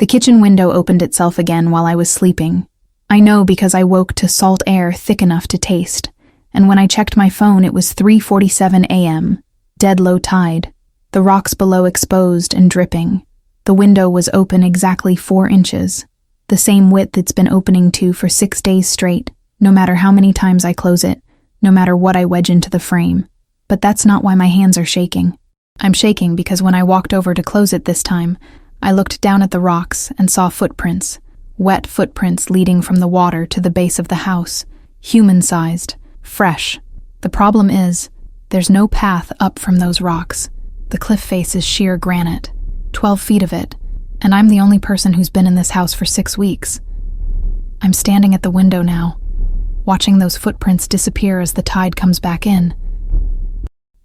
The kitchen window opened itself again while I was sleeping. I know because I woke to salt air thick enough to taste, and when I checked my phone it was 3:47 a.m., dead low tide, the rocks below exposed and dripping. The window was open exactly 4 inches, the same width it's been opening to for 6 days straight, no matter how many times I close it, no matter what I wedge into the frame. But that's not why my hands are shaking. I'm shaking because when I walked over to close it this time, I looked down at the rocks and saw footprints, wet footprints leading from the water to the base of the house, human-sized, fresh. The problem is, there's no path up from those rocks. The cliff face is sheer granite, 12 feet of it, and I'm the only person who's been in this house for 6 weeks. I'm standing at the window now, watching those footprints disappear as the tide comes back in.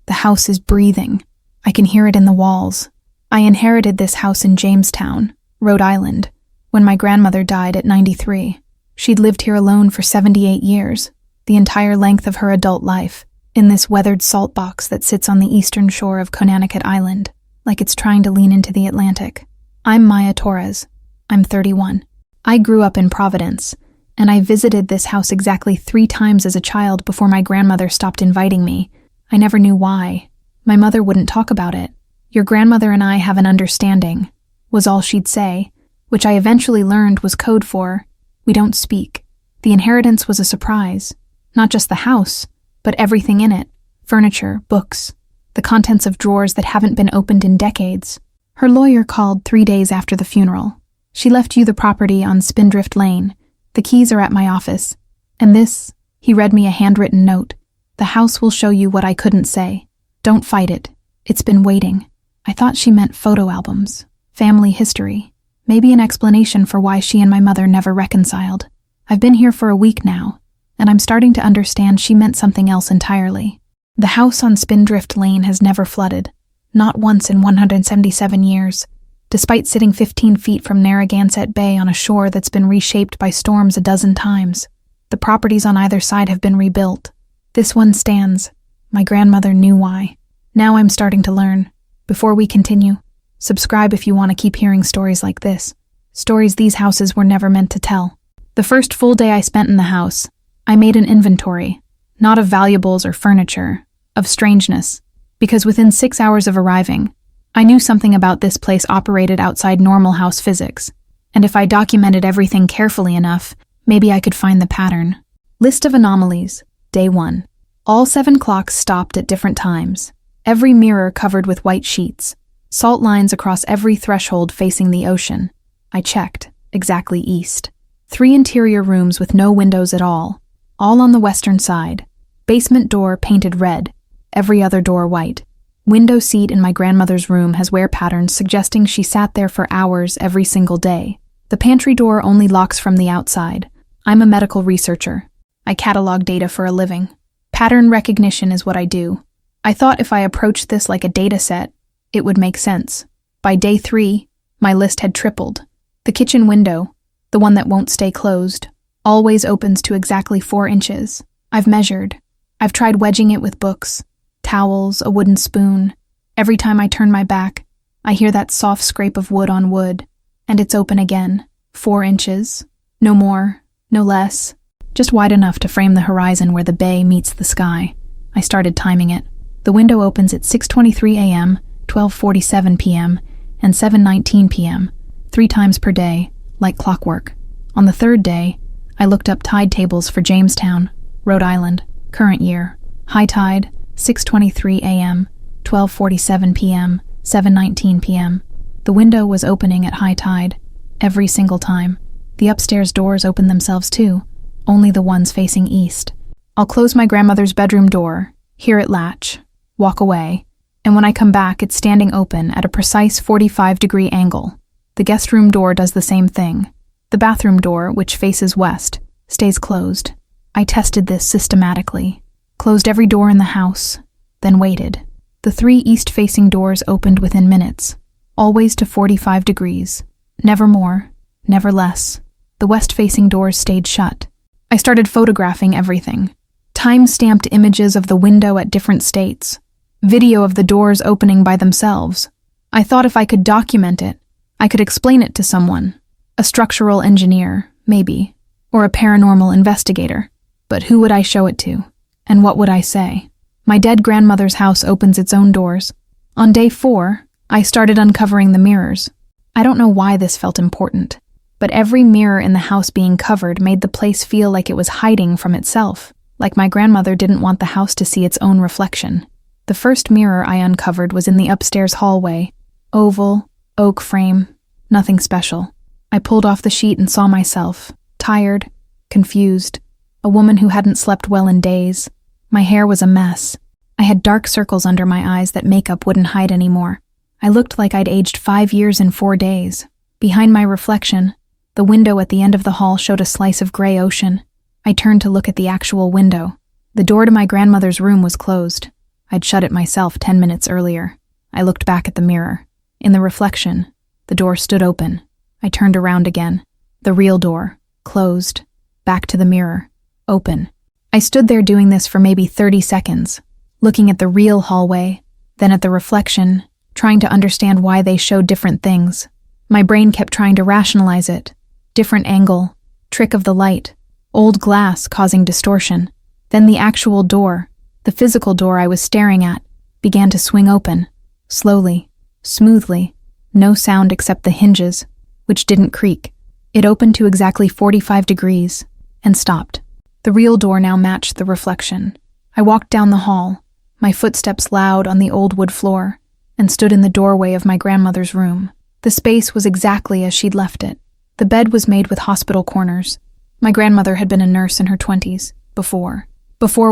The house is breathing. I can hear it in the walls. I inherited this house in Jamestown, Rhode Island, when my grandmother died at 93. She'd lived here alone for 78 years, the entire length of her adult life, in this weathered salt box that sits on the eastern shore of Conanicut Island, like it's trying to lean into the Atlantic. I'm Maya Torres. I'm 31. I grew up in Providence, and I visited this house exactly 3 times as a child before my grandmother stopped inviting me. I never knew why. My mother wouldn't talk about it. "Your grandmother and I have an understanding," was all she'd say, which I eventually learned was code for, "We don't speak." The inheritance was a surprise. Not just the house, but everything in it. Furniture, books, the contents of drawers that haven't been opened in decades. Her lawyer called 3 days after the funeral. "She left you the property on Spindrift Lane. The keys are at my office. And this," he read me a handwritten note, "the house will show you what I couldn't say. Don't fight it. It's been waiting." I thought she meant photo albums, family history, maybe an explanation for why she and my mother never reconciled. I've been here for a week now, and I'm starting to understand she meant something else entirely. The house on Spindrift Lane has never flooded, not once in 177 years, despite sitting 15 feet from Narragansett Bay on a shore that's been reshaped by storms a dozen times. The properties on either side have been rebuilt. This one stands. My grandmother knew why. Now I'm starting to learn. Before we continue, subscribe if you want to keep hearing stories like this. Stories these houses were never meant to tell. The first full day I spent in the house, I made an inventory, not of valuables or furniture, of strangeness, because within 6 hours of arriving, I knew something about this place operated outside normal house physics, and if I documented everything carefully enough, maybe I could find the pattern. List of anomalies. Day 1. All 7 clocks stopped at different times. Every mirror covered with white sheets. Salt lines across every threshold facing the ocean. I checked. Exactly east. 3 interior rooms with no windows at all on the western side. Basement door painted red. Every other door white. Window seat in my grandmother's room has wear patterns suggesting she sat there for hours every single day. The pantry door only locks from the outside. I'm a medical researcher. I catalog data for a living. Pattern recognition is what I do. I thought if I approached this like a data set, it would make sense. By day 3, my list had tripled. The kitchen window, the one that won't stay closed, always opens to exactly 4 inches. I've measured. I've tried wedging it with books, towels, a wooden spoon. Every time I turn my back, I hear that soft scrape of wood on wood, and it's open again. 4 inches. No more, no less. Just wide enough to frame the horizon where the bay meets the sky. I started timing it. The window opens at 6:23 a.m., 12:47 p.m., and 7:19 p.m., 3 times per day, like clockwork. On the 3rd day, I looked up tide tables for Jamestown, Rhode Island, current year. High tide, 6:23 a.m., 12:47 p.m., 7:19 p.m. The window was opening at high tide, every single time. The upstairs doors opened themselves too, only the ones facing east. I'll close my grandmother's bedroom door, hear it latch, walk away, and when I come back, it's standing open at a precise 45-degree angle. The guest room door does the same thing. The bathroom door, which faces west, stays closed. I tested this systematically, closed every door in the house, then waited. The 3 east-facing doors opened within minutes, always to 45 degrees. Never more, never less. The west-facing doors stayed shut. I started photographing everything. Time-stamped images of the window at different states. Video of the doors opening by themselves. I thought if I could document it, I could explain it to someone. A structural engineer, maybe, or a paranormal investigator. But who would I show it to? And what would I say? My dead grandmother's house opens its own doors. On day 4, I started uncovering the mirrors. I don't know why this felt important, but every mirror in the house being covered made the place feel like it was hiding from itself, like my grandmother didn't want the house to see its own reflection. The first mirror I uncovered was in the upstairs hallway. Oval, oak frame, nothing special. I pulled off the sheet and saw myself, tired, confused, a woman who hadn't slept well in days. My hair was a mess. I had dark circles under my eyes that makeup wouldn't hide anymore. I looked like I'd aged 5 years in 4 days. Behind my reflection, the window at the end of the hall showed a slice of gray ocean. I turned to look at the actual window. The door to my grandmother's room was closed. I'd shut it myself 10 minutes earlier. I looked back at the mirror. In the reflection, the door stood open. I turned around again. The real door, closed. Back to the mirror, open. I stood there doing this for maybe 30 seconds, looking at the real hallway, then at the reflection, trying to understand why they showed different things. My brain kept trying to rationalize it. Different angle, trick of the light, old glass causing distortion. Then the actual door, the physical door I was staring at, began to swing open, slowly, smoothly, no sound except the hinges, which didn't creak. It opened to exactly 45 degrees, and stopped. The real door now matched the reflection. I walked down the hall, my footsteps loud on the old wood floor, and stood in the doorway of my grandmother's room. The space was exactly as she'd left it. The bed was made with hospital corners. My grandmother had been a nurse in her 20s, before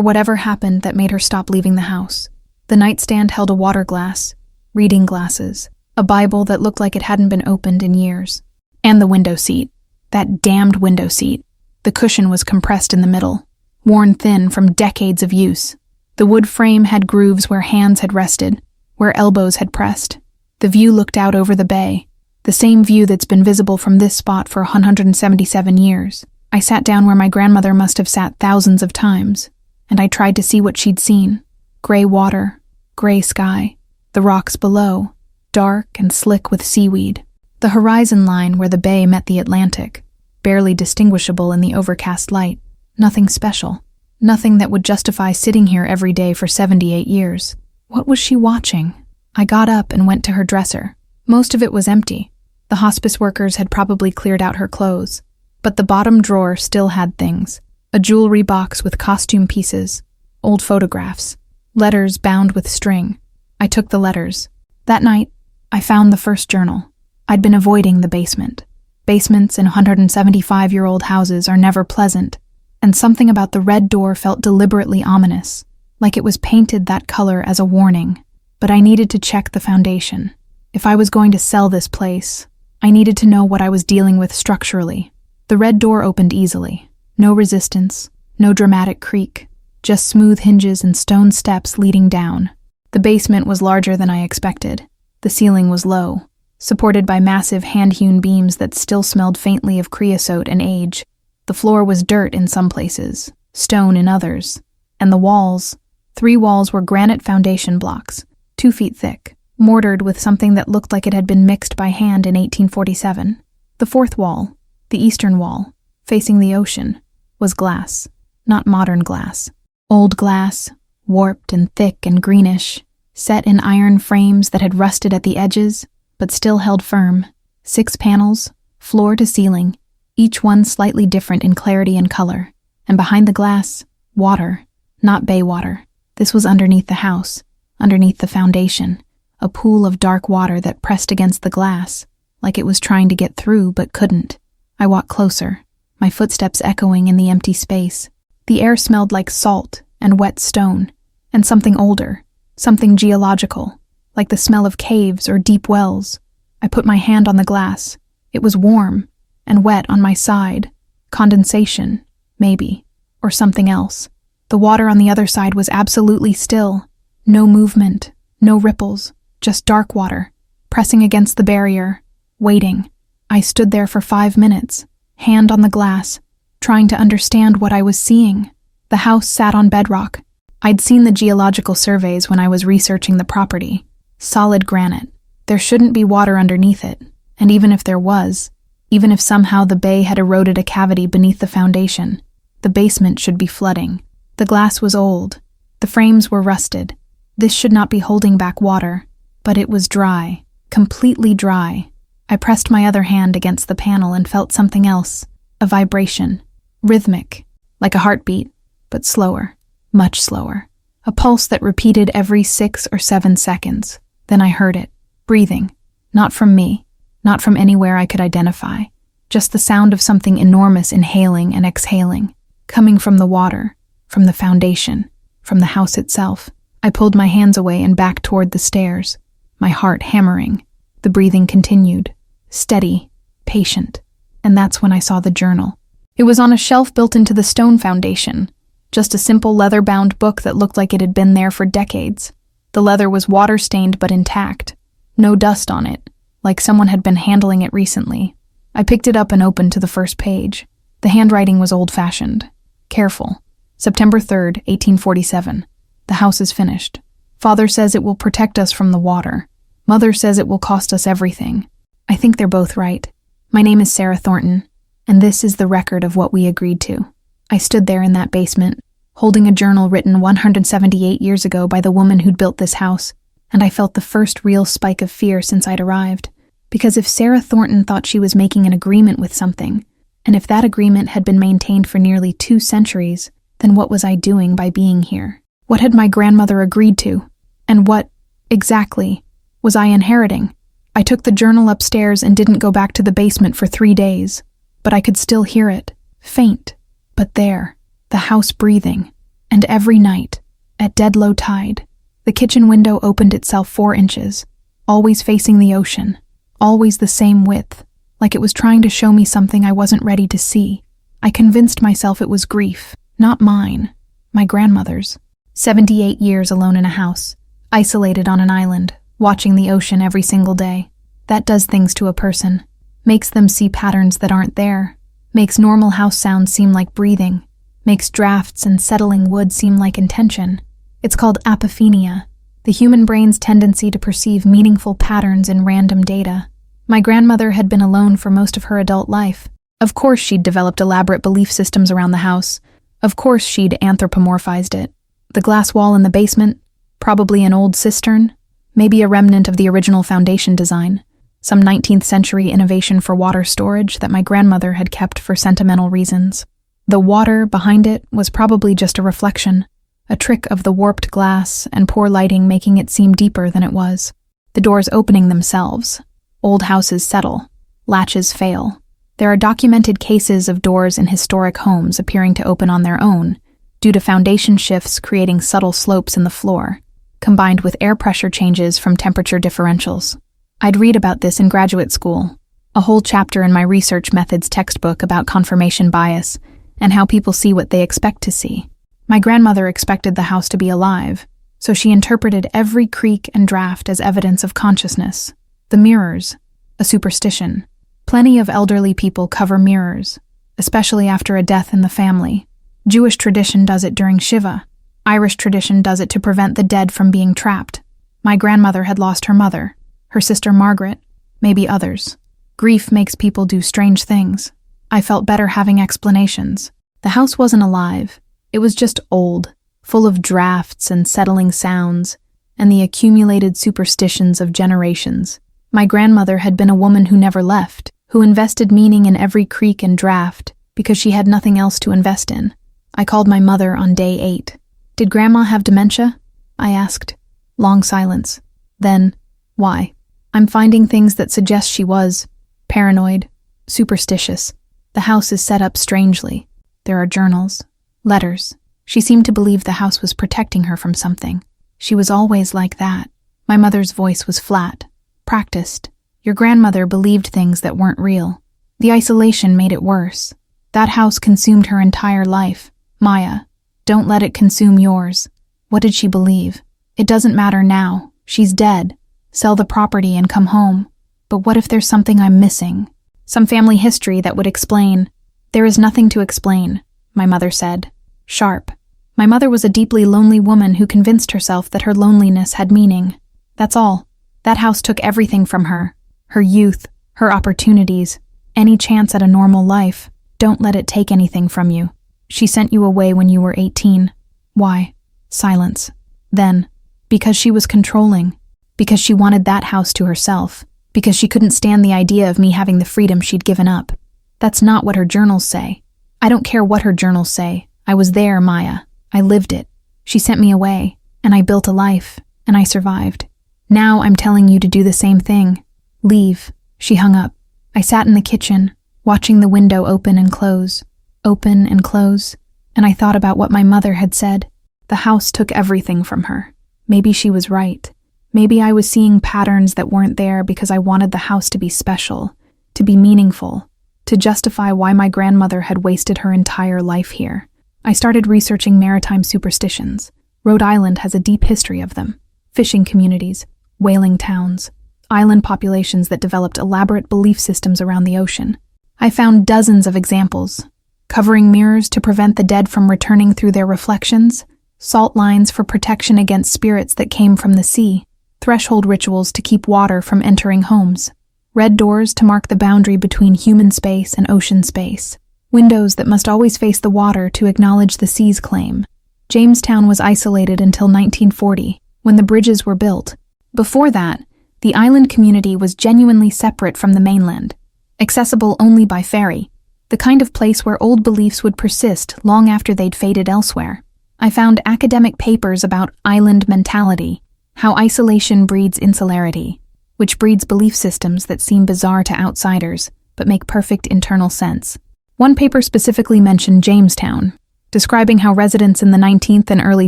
whatever happened that made her stop leaving the house. The nightstand held a water glass, reading glasses, a Bible that looked like it hadn't been opened in years, and the window seat. That damned window seat. The cushion was compressed in the middle, worn thin from decades of use. The wood frame had grooves where hands had rested, where elbows had pressed. The view looked out over the bay, the same view that's been visible from this spot for 177 years. I sat down where my grandmother must have sat thousands of times, and I tried to see what she'd seen. Gray water, gray sky, the rocks below, dark and slick with seaweed. The horizon line where the bay met the Atlantic, barely distinguishable in the overcast light. Nothing special. Nothing that would justify sitting here every day for 78 years. What was she watching? I got up and went to her dresser. Most of it was empty. The hospice workers had probably cleared out her clothes. But the bottom drawer still had things. A jewelry box with costume pieces, old photographs, letters bound with string. I took the letters. That night, I found the first journal. I'd been avoiding the basement. Basements in 175-year-old houses are never pleasant, and something about the red door felt deliberately ominous, like it was painted that color as a warning. But I needed to check the foundation. If I was going to sell this place, I needed to know what I was dealing with structurally. The red door opened easily. No resistance, no dramatic creak, just smooth hinges and stone steps leading down. The basement was larger than I expected. The ceiling was low, supported by massive hand-hewn beams that still smelled faintly of creosote and age. The floor was dirt in some places, stone in others, and the walls, 3 walls were granite foundation blocks, 2 feet thick, mortared with something that looked like it had been mixed by hand in 1847. The 4th wall, the eastern wall, facing the ocean, was glass, not modern glass. Old glass, warped and thick and greenish, set in iron frames that had rusted at the edges, but still held firm. 6 panels, floor to ceiling, each one slightly different in clarity and color. And behind the glass, water, not bay water. This was underneath the house, underneath the foundation, a pool of dark water that pressed against the glass, like it was trying to get through but couldn't. I walked closer, my footsteps echoing in the empty space. The air smelled like salt and wet stone, and something older, something geological, like the smell of caves or deep wells. I put my hand on the glass. It was warm and wet on my side. Condensation, maybe, or something else. The water on the other side was absolutely still. No movement, no ripples, just dark water, pressing against the barrier, waiting. I stood there for 5 minutes, hand on the glass, trying to understand what I was seeing. The house sat on bedrock. I'd seen the geological surveys when I was researching the property. Solid granite. There shouldn't be water underneath it. And even if there was, even if somehow the bay had eroded a cavity beneath the foundation, the basement should be flooding. The glass was old. The frames were rusted. This should not be holding back water, but it was dry, completely dry. I pressed my other hand against the panel and felt something else, a vibration, rhythmic, like a heartbeat, but slower, much slower. A pulse that repeated every 6 or 7 seconds. Then I heard it, breathing, not from me, not from anywhere I could identify, just the sound of something enormous inhaling and exhaling, coming from the water, from the foundation, from the house itself. I pulled my hands away and back toward the stairs, my heart hammering. The breathing continued, steady, patient, and that's when I saw the journal. It was on a shelf built into the stone foundation, just a simple leather-bound book that looked like it had been there for decades. The leather was water-stained but intact, no dust on it, like someone had been handling it recently. I picked it up and opened to the first page. The handwriting was old-fashioned, careful. September 3rd, 1847. The house is finished. Father says it will protect us from the water. Mother says it will cost us everything. I think they're both right. My name is Sarah Thornton, and this is the record of what we agreed to. I stood there in that basement, holding a journal written 178 years ago by the woman who'd built this house, and I felt the first real spike of fear since I'd arrived. Because if Sarah Thornton thought she was making an agreement with something, and if that agreement had been maintained for nearly 2 centuries, then what was I doing by being here? What had my grandmother agreed to? And what, exactly, was I inheriting? I took the journal upstairs and didn't go back to the basement for 3 days, but I could still hear it, faint. But there, the house breathing, and every night, at dead low tide, the kitchen window opened itself 4 inches, always facing the ocean, always the same width, like it was trying to show me something I wasn't ready to see. I convinced myself it was grief, not mine, my grandmother's. 78 years alone in a house, isolated on an island, watching the ocean every single day. That does things to a person, makes them see patterns that aren't there. Makes normal house sounds seem like breathing, makes drafts and settling wood seem like intention. It's called apophenia, the human brain's tendency to perceive meaningful patterns in random data. My grandmother had been alone for most of her adult life. Of course she'd developed elaborate belief systems around the house. Of course she'd anthropomorphized it. The glass wall in the basement, probably an old cistern, maybe a remnant of the original foundation design. Some 19th century innovation for water storage that my grandmother had kept for sentimental reasons. The water behind it was probably just a reflection, a trick of the warped glass and poor lighting making it seem deeper than it was. The doors opening themselves. Old houses settle. Latches fail. There are documented cases of doors in historic homes appearing to open on their own, due to foundation shifts creating subtle slopes in the floor, combined with air pressure changes from temperature differentials. I'd read about this in graduate school, a whole chapter in my research methods textbook about confirmation bias and how people see what they expect to see. My grandmother expected the house to be alive, so she interpreted every creak and draft as evidence of consciousness. The mirrors, a superstition. Plenty of elderly people cover mirrors, especially after a death in the family. Jewish tradition does it during Shiva. Irish tradition does it to prevent the dead from being trapped. My grandmother had lost her mother, her sister Margaret, maybe others. Grief makes people do strange things. I felt better having explanations. The house wasn't alive. It was just old, full of drafts and settling sounds, and the accumulated superstitions of generations. My grandmother had been a woman who never left, who invested meaning in every creak and draft because she had nothing else to invest in. I called my mother on day 8. "Did Grandma have dementia?" I asked. Long silence. Then, "Why?" "I'm finding things that suggest she was paranoid, superstitious. The house is set up strangely. There are journals, letters. She seemed to believe the house was protecting her from something. She was always like that." My mother's voice was flat, practiced. "Your grandmother believed things that weren't real. The isolation made it worse. That house consumed her entire life. Maya, don't let it consume yours." What did she believe? It doesn't matter now. She's dead. Sell the property and come home. But what if there's something I'm missing? Some family history that would explain. "There is nothing to explain," my mother said. Sharp. My mother was a deeply lonely woman who convinced herself that her loneliness had meaning. That's all. That house took everything from her. Her youth, her opportunities, any chance at a normal life. Don't let it take anything from you. She sent you away when you were 18. Why? Silence. Then, because she was controlling. Because she wanted that house to herself. Because she couldn't stand the idea of me having the freedom she'd given up. That's not what her journals say. I don't care what her journals say. I was there, Maya. I lived it. She sent me away, and I built a life, and I survived. Now I'm telling you to do the same thing. Leave. She hung up. I sat in the kitchen, watching the window open and close, and I thought about what my mother had said. The house took everything from her. Maybe she was right. Maybe I was seeing patterns that weren't there because I wanted the house to be special, to be meaningful, to justify why my grandmother had wasted her entire life here. I started researching maritime superstitions. Rhode Island has a deep history of them. Fishing communities, whaling towns, island populations that developed elaborate belief systems around the ocean. I found dozens of examples. Covering mirrors to prevent the dead from returning through their reflections, salt lines for protection against spirits that came from the sea, threshold rituals to keep water from entering homes, red doors to mark the boundary between human space and ocean space, windows that must always face the water to acknowledge the sea's claim. Jamestown was isolated until 1940, when the bridges were built. Before that, the island community was genuinely separate from the mainland, accessible only by ferry, the kind of place where old beliefs would persist long after they'd faded elsewhere. I found academic papers about island mentality, how isolation breeds insularity, which breeds belief systems that seem bizarre to outsiders but make perfect internal sense. One paper specifically mentioned Jamestown, describing how residents in the 19th and early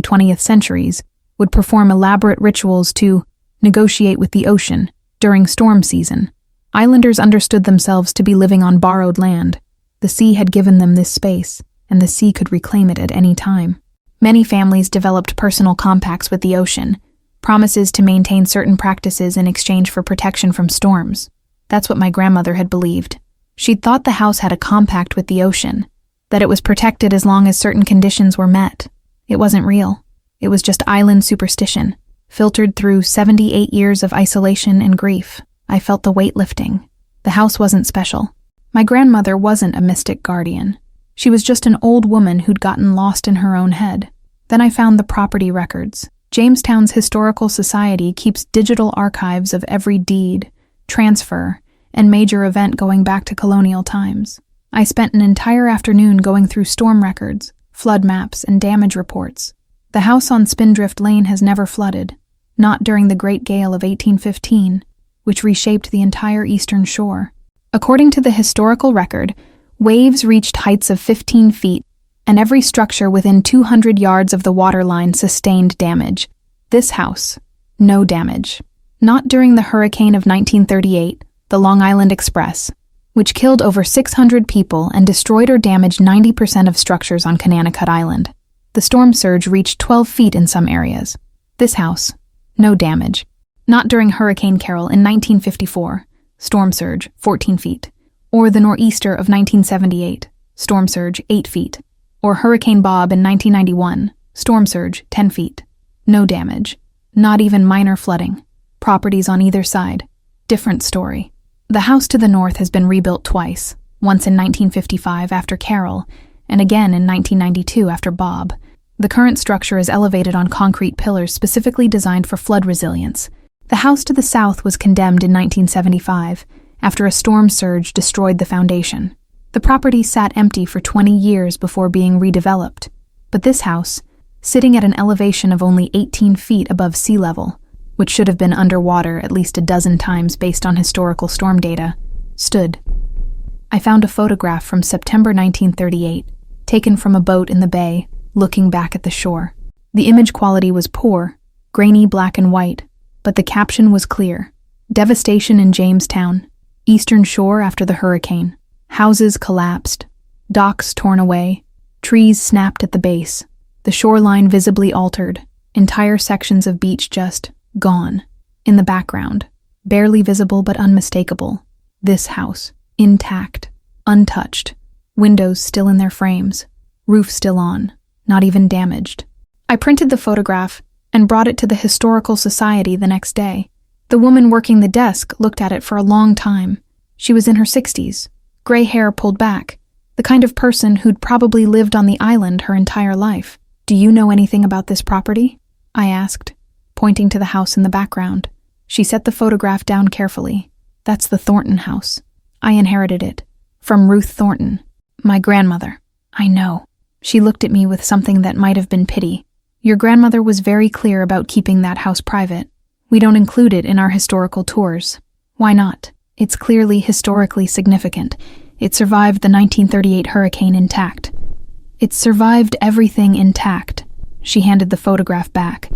20th centuries would perform elaborate rituals to negotiate with the ocean during storm season. Islanders understood themselves to be living on borrowed land. The sea had given them this space, and the sea could reclaim it at any time. Many families developed personal compacts with the ocean, promises to maintain certain practices in exchange for protection from storms. That's what my grandmother had believed. She'd thought the house had a compact with the ocean, that it was protected as long as certain conditions were met. It wasn't real. It was just island superstition, filtered through 78 years of isolation and grief. I felt the weight lifting. The house wasn't special. My grandmother wasn't a mystic guardian. She was just an old woman who'd gotten lost in her own head. Then I found the property records. Jamestown's Historical Society keeps digital archives of every deed, transfer, and major event going back to colonial times. I spent an entire afternoon going through storm records, flood maps, and damage reports. The house on Spindrift Lane has never flooded, not during the Great Gale of 1815, which reshaped the entire eastern shore. According to the historical record, waves reached heights of 15 feet, and every structure within 200 yards of the waterline sustained damage. This house, no damage. Not during the hurricane of 1938, the Long Island Express, which killed over 600 people and destroyed or damaged 90% of structures on Connecticut Island. The storm surge reached 12 feet in some areas. This house, no damage. Not during Hurricane Carol in 1954, storm surge 14 feet, or the nor'easter of 1978, storm surge 8 feet, or Hurricane Bob in 1991, storm surge 10 feet. No damage, not even minor flooding. Properties on either side, different story. The house to the north has been rebuilt twice, once in 1955 after Carol, and again in 1992 after Bob. The current structure is elevated on concrete pillars specifically designed for flood resilience. The house to the south was condemned in 1975 after a storm surge destroyed the foundation. The property sat empty for 20 years before being redeveloped. But this house, sitting at an elevation of only 18 feet above sea level, which should have been underwater at least a dozen times based on historical storm data, stood. I found a photograph from September 1938, taken from a boat in the bay, looking back at the shore. The image quality was poor, grainy black and white, but the caption was clear. Devastation in Jamestown, eastern shore after the hurricane. Houses collapsed, docks torn away, trees snapped at the base, the shoreline visibly altered, entire sections of beach just gone. In the background, barely visible but unmistakable, this house, intact, untouched, windows still in their frames, roof still on, not even damaged. I printed the photograph and brought it to the Historical Society the next day. The woman working the desk looked at it for a long time, She was in her 60s, gray hair pulled back, the kind of person who'd probably lived on the island her entire life. "Do you know anything about this property?" I asked, pointing to the house in the background. She set the photograph down carefully. "That's the Thornton house. I inherited it. From Ruth Thornton, my grandmother." "I know." She looked at me with something that might have been pity. "Your grandmother was very clear about keeping that house private. We don't include it in our historical tours." "Why not? It's clearly historically significant. It survived the 1938 hurricane intact." "It survived everything intact." She handed the photograph back.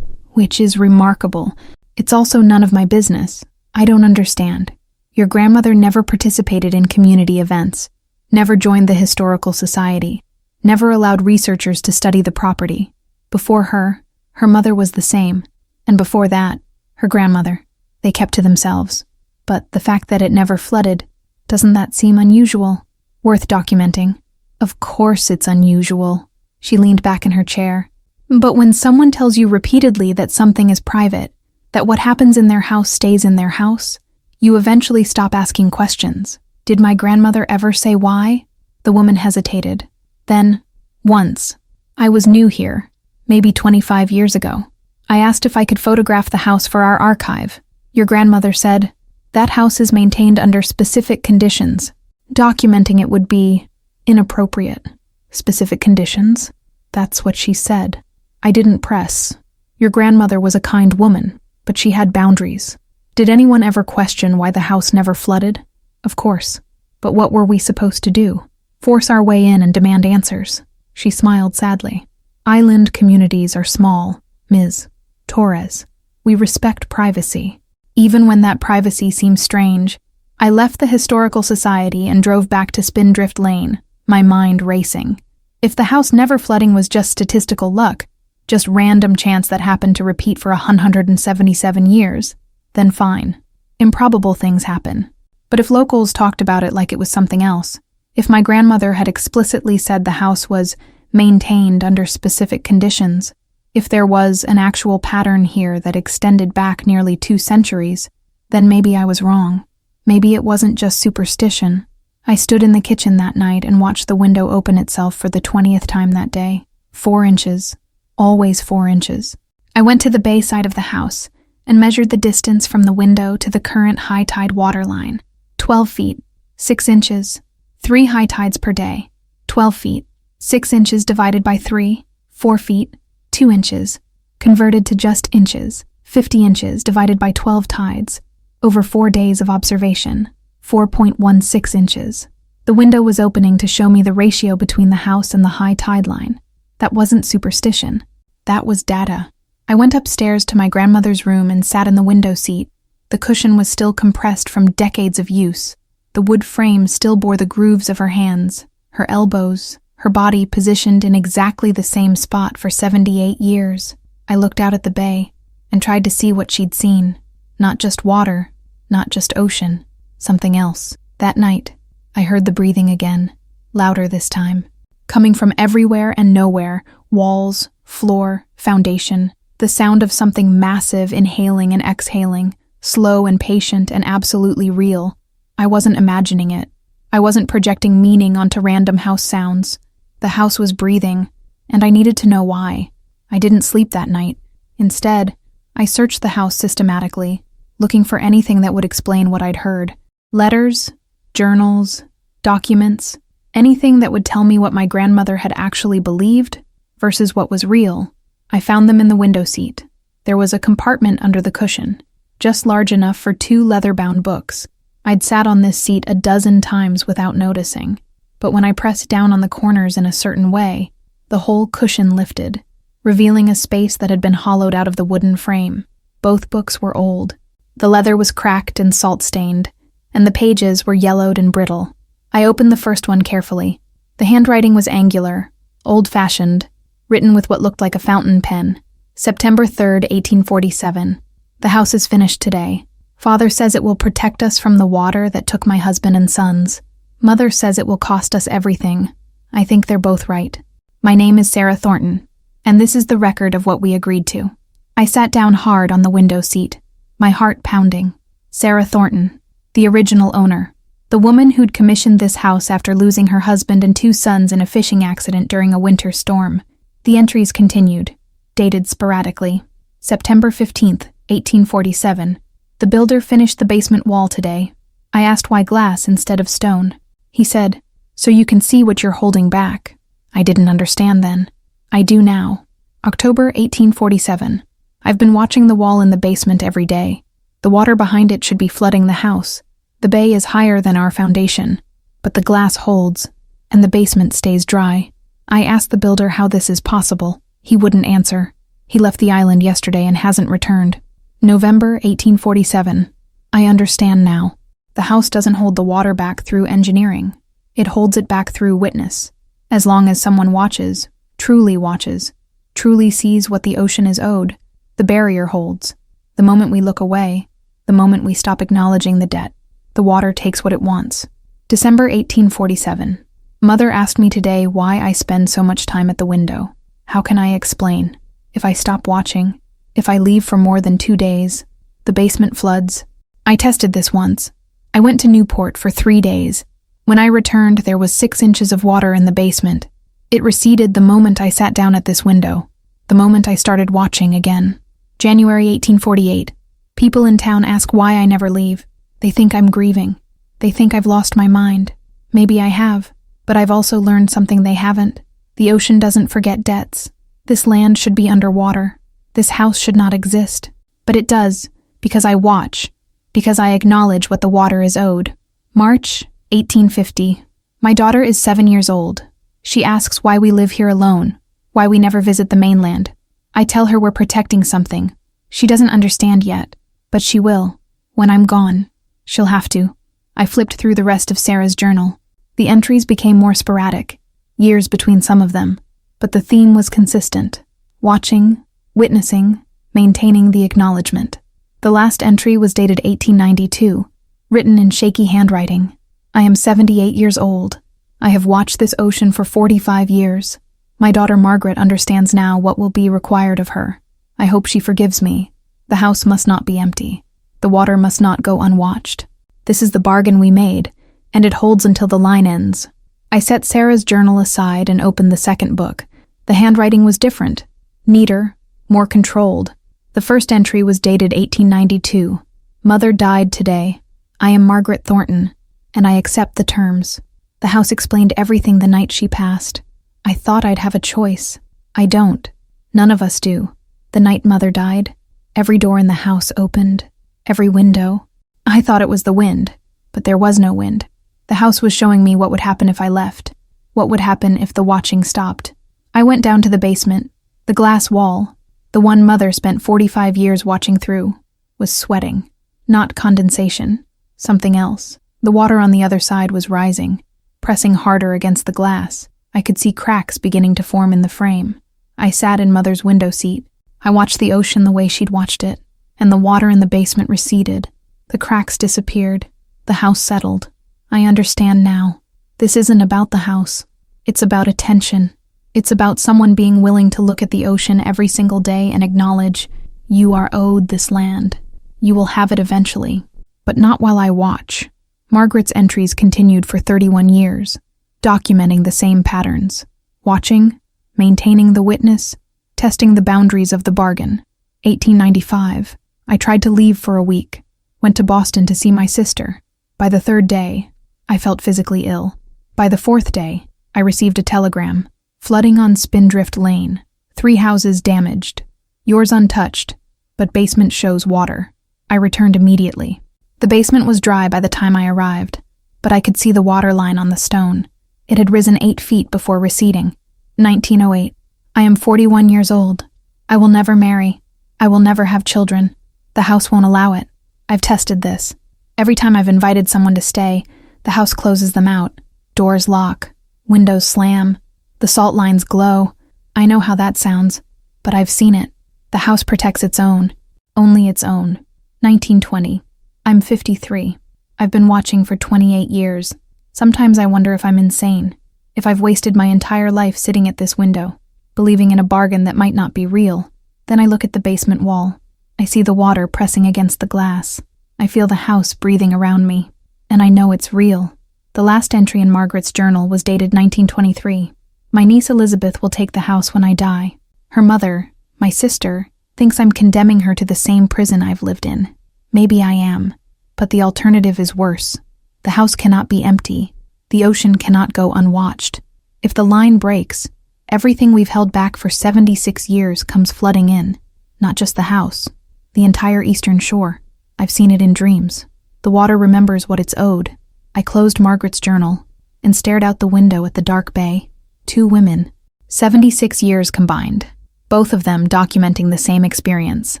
"Which is remarkable. It's also none of my business. I don't understand. Your grandmother never participated in community events, never joined the historical society, never allowed researchers to study the property. Before her, her mother was the same, and before that, her grandmother. They kept to themselves. But the fact that it never flooded, doesn't that seem unusual? Worth documenting." "Of course it's unusual." She leaned back in her chair. "But when someone tells you repeatedly that something is private, that what happens in their house stays in their house, you eventually stop asking questions. Did my grandmother ever say why?" The woman hesitated. "Then, once. I was new here, maybe 25 years ago. I asked if I could photograph the house for our archive. Your grandmother said, 'That house is maintained under specific conditions. Documenting it would be inappropriate.'" "Specific conditions?" "That's what she said." I didn't press. Your grandmother was a kind woman, but she had boundaries. Did anyone ever question why the house never flooded? Of course. But what were we supposed to do? Force our way in and demand answers? She smiled sadly. "Island communities are small, Ms. Torres. We respect privacy. Even when that privacy seems strange." I left the Historical Society and drove back to Spindrift Lane, my mind racing. If the house never flooding was just statistical luck, just random chance that happened to repeat for 177 years, then fine. Improbable things happen. But if locals talked about it like it was something else, if my grandmother had explicitly said the house was maintained under specific conditions, if there was an actual pattern here that extended back nearly 2 centuries, then maybe I was wrong. Maybe it wasn't just superstition. I stood in the kitchen that night and watched the window open itself for the 20th time that day. 4 inches. Always 4 inches. I went to the bay side of the house and measured the distance from the window to the current high tide water line. 12 feet, 6 inches. 3 high tides per day. 12 feet, 6 inches divided by 3, 4 feet, 2 inches. Converted to just inches, 50 inches divided by 12 tides. Over 4 days of observation, 4.16 inches. The window was opening to show me the ratio between the house and the high tide line. That wasn't superstition. That was data. I went upstairs to my grandmother's room and sat in the window seat. The cushion was still compressed from decades of use. The wood frame still bore the grooves of her hands, her elbows, her body positioned in exactly the same spot for 78 years. I looked out at the bay and tried to see what she'd seen. Not just water, not just ocean, something else. That night, I heard the breathing again, louder this time. Coming from everywhere and nowhere, walls, floor, foundation, the sound of something massive inhaling and exhaling, slow and patient and absolutely real. I wasn't imagining it. I wasn't projecting meaning onto random house sounds. The house was breathing, and I needed to know why. I didn't sleep that night. Instead, I searched the house systematically, looking for anything that would explain what I'd heard. Letters, journals, documents, anything that would tell me what my grandmother had actually believed versus what was real. I found them in the window seat. There was a compartment under the cushion, just large enough for 2 leather-bound books. I'd sat on this seat a dozen times without noticing, but when I pressed down on the corners in a certain way, the whole cushion lifted, revealing a space that had been hollowed out of the wooden frame. Both books were old. The leather was cracked and salt-stained, and the pages were yellowed and brittle. I opened the first one carefully. The handwriting was angular, old-fashioned, written with what looked like a fountain pen. September 3rd, 1847. The house is finished today. Father says it will protect us from the water that took my husband and sons. Mother says it will cost us everything. I think they're both right. My name is Sarah Thornton, and this is the record of what we agreed to. I sat down hard on the window seat, my heart pounding. Sarah Thornton, the original owner. The woman who'd commissioned this house after losing her husband and 2 sons in a fishing accident during a winter storm. The entries continued, dated sporadically. September 15th, 1847. The builder finished the basement wall today. I asked why glass instead of stone. He said, "So you can see what you're holding back." I didn't understand then. I do now. October 1847. I've been watching the wall in the basement every day. The water behind it should be flooding the house. The bay is higher than our foundation, but the glass holds, and the basement stays dry. I asked the builder how this is possible. He wouldn't answer. He left the island yesterday and hasn't returned. November 1847. I understand now. The house doesn't hold the water back through engineering. It holds it back through witness. As long as someone watches, truly sees what the ocean is owed, the barrier holds. The moment we look away, the moment we stop acknowledging the debt, the water takes what it wants. December 1847. Mother asked me today why I spend so much time at the window. How can I explain? If I stop watching, if I leave for more than 2 days, the basement floods. I tested this once. I went to Newport for 3 days. When I returned, there was 6 inches of water in the basement. It receded the moment I sat down at this window, the moment I started watching again. January 1848. People in town ask why I never leave. They think I'm grieving. They think I've lost my mind. Maybe I have, but I've also learned something they haven't. The ocean doesn't forget debts. This land should be underwater. This house should not exist. But it does, because I watch, because I acknowledge what the water is owed. March 1850. My daughter is 7 years old. She asks why we live here alone, why we never visit the mainland. I tell her we're protecting something. She doesn't understand yet, but she will. When I'm gone, she'll have to. I flipped through the rest of Sarah's journal. The entries became more sporadic, years between some of them, but the theme was consistent. Watching, witnessing, maintaining the acknowledgement. The last entry was dated 1892, written in shaky handwriting. I am 78 years old. I have watched this ocean for 45 years. My daughter Margaret understands now what will be required of her. I hope she forgives me. The house must not be empty. The water must not go unwatched. This is the bargain we made, and it holds until the line ends. I set Sarah's journal aside and opened the second book. The handwriting was different, neater, more controlled. The first entry was dated 1892. Mother died today. I am Margaret Thornton, and I accept the terms. The house explained everything the night she passed. I thought I'd have a choice. I don't. None of us do. The night Mother died, every door in the house opened, every window. I thought it was the wind, but there was no wind. The house was showing me what would happen if I left, what would happen if the watching stopped. I went down to the basement. The glass wall, the one Mother spent 45 years watching through, was sweating. Not condensation, something else. The water on the other side was rising, pressing harder against the glass. I could see cracks beginning to form in the frame. I sat in Mother's window seat. I watched the ocean the way she'd watched it, and the water in the basement receded. The cracks disappeared. The house settled. I understand now. This isn't about the house. It's about attention. It's about someone being willing to look at the ocean every single day and acknowledge, you are owed this land. You will have it eventually. But not while I watch. Margaret's entries continued for 31 years, documenting the same patterns. Watching, maintaining the witness, testing the boundaries of the bargain. 1895. I tried to leave for a week. Went to Boston to see my sister. By the 3rd day, I felt physically ill. By the 4th day, I received a telegram. Flooding on Spindrift Lane. 3 houses damaged. Yours untouched, but basement shows water. I returned immediately. The basement was dry by the time I arrived, but I could see the water line on the stone. It had risen 8 feet before receding. 1908. I am 41 years old. I will never marry. I will never have children. The house won't allow it. I've tested this. Every time I've invited someone to stay, the house closes them out. Doors lock. Windows slam. The salt lines glow. I know how that sounds, but I've seen it. The house protects its own. Only its own. 1920. I'm 53. I've been watching for 28 years. Sometimes I wonder if I'm insane, if I've wasted my entire life sitting at this window, believing in a bargain that might not be real. Then I look at the basement wall. I see the water pressing against the glass. I feel the house breathing around me. And I know it's real. The last entry in Margaret's journal was dated 1923. My niece Elizabeth will take the house when I die. Her mother, my sister, thinks I'm condemning her to the same prison I've lived in. Maybe I am, but the alternative is worse. The house cannot be empty. The ocean cannot go unwatched. If the line breaks, everything we've held back for 76 years comes flooding in. Not just the house, the entire eastern shore. I've seen it in dreams. The water remembers what it's owed. I closed Margaret's journal and stared out the window at the dark bay. 2 women, 76 years combined, both of them documenting the same experience.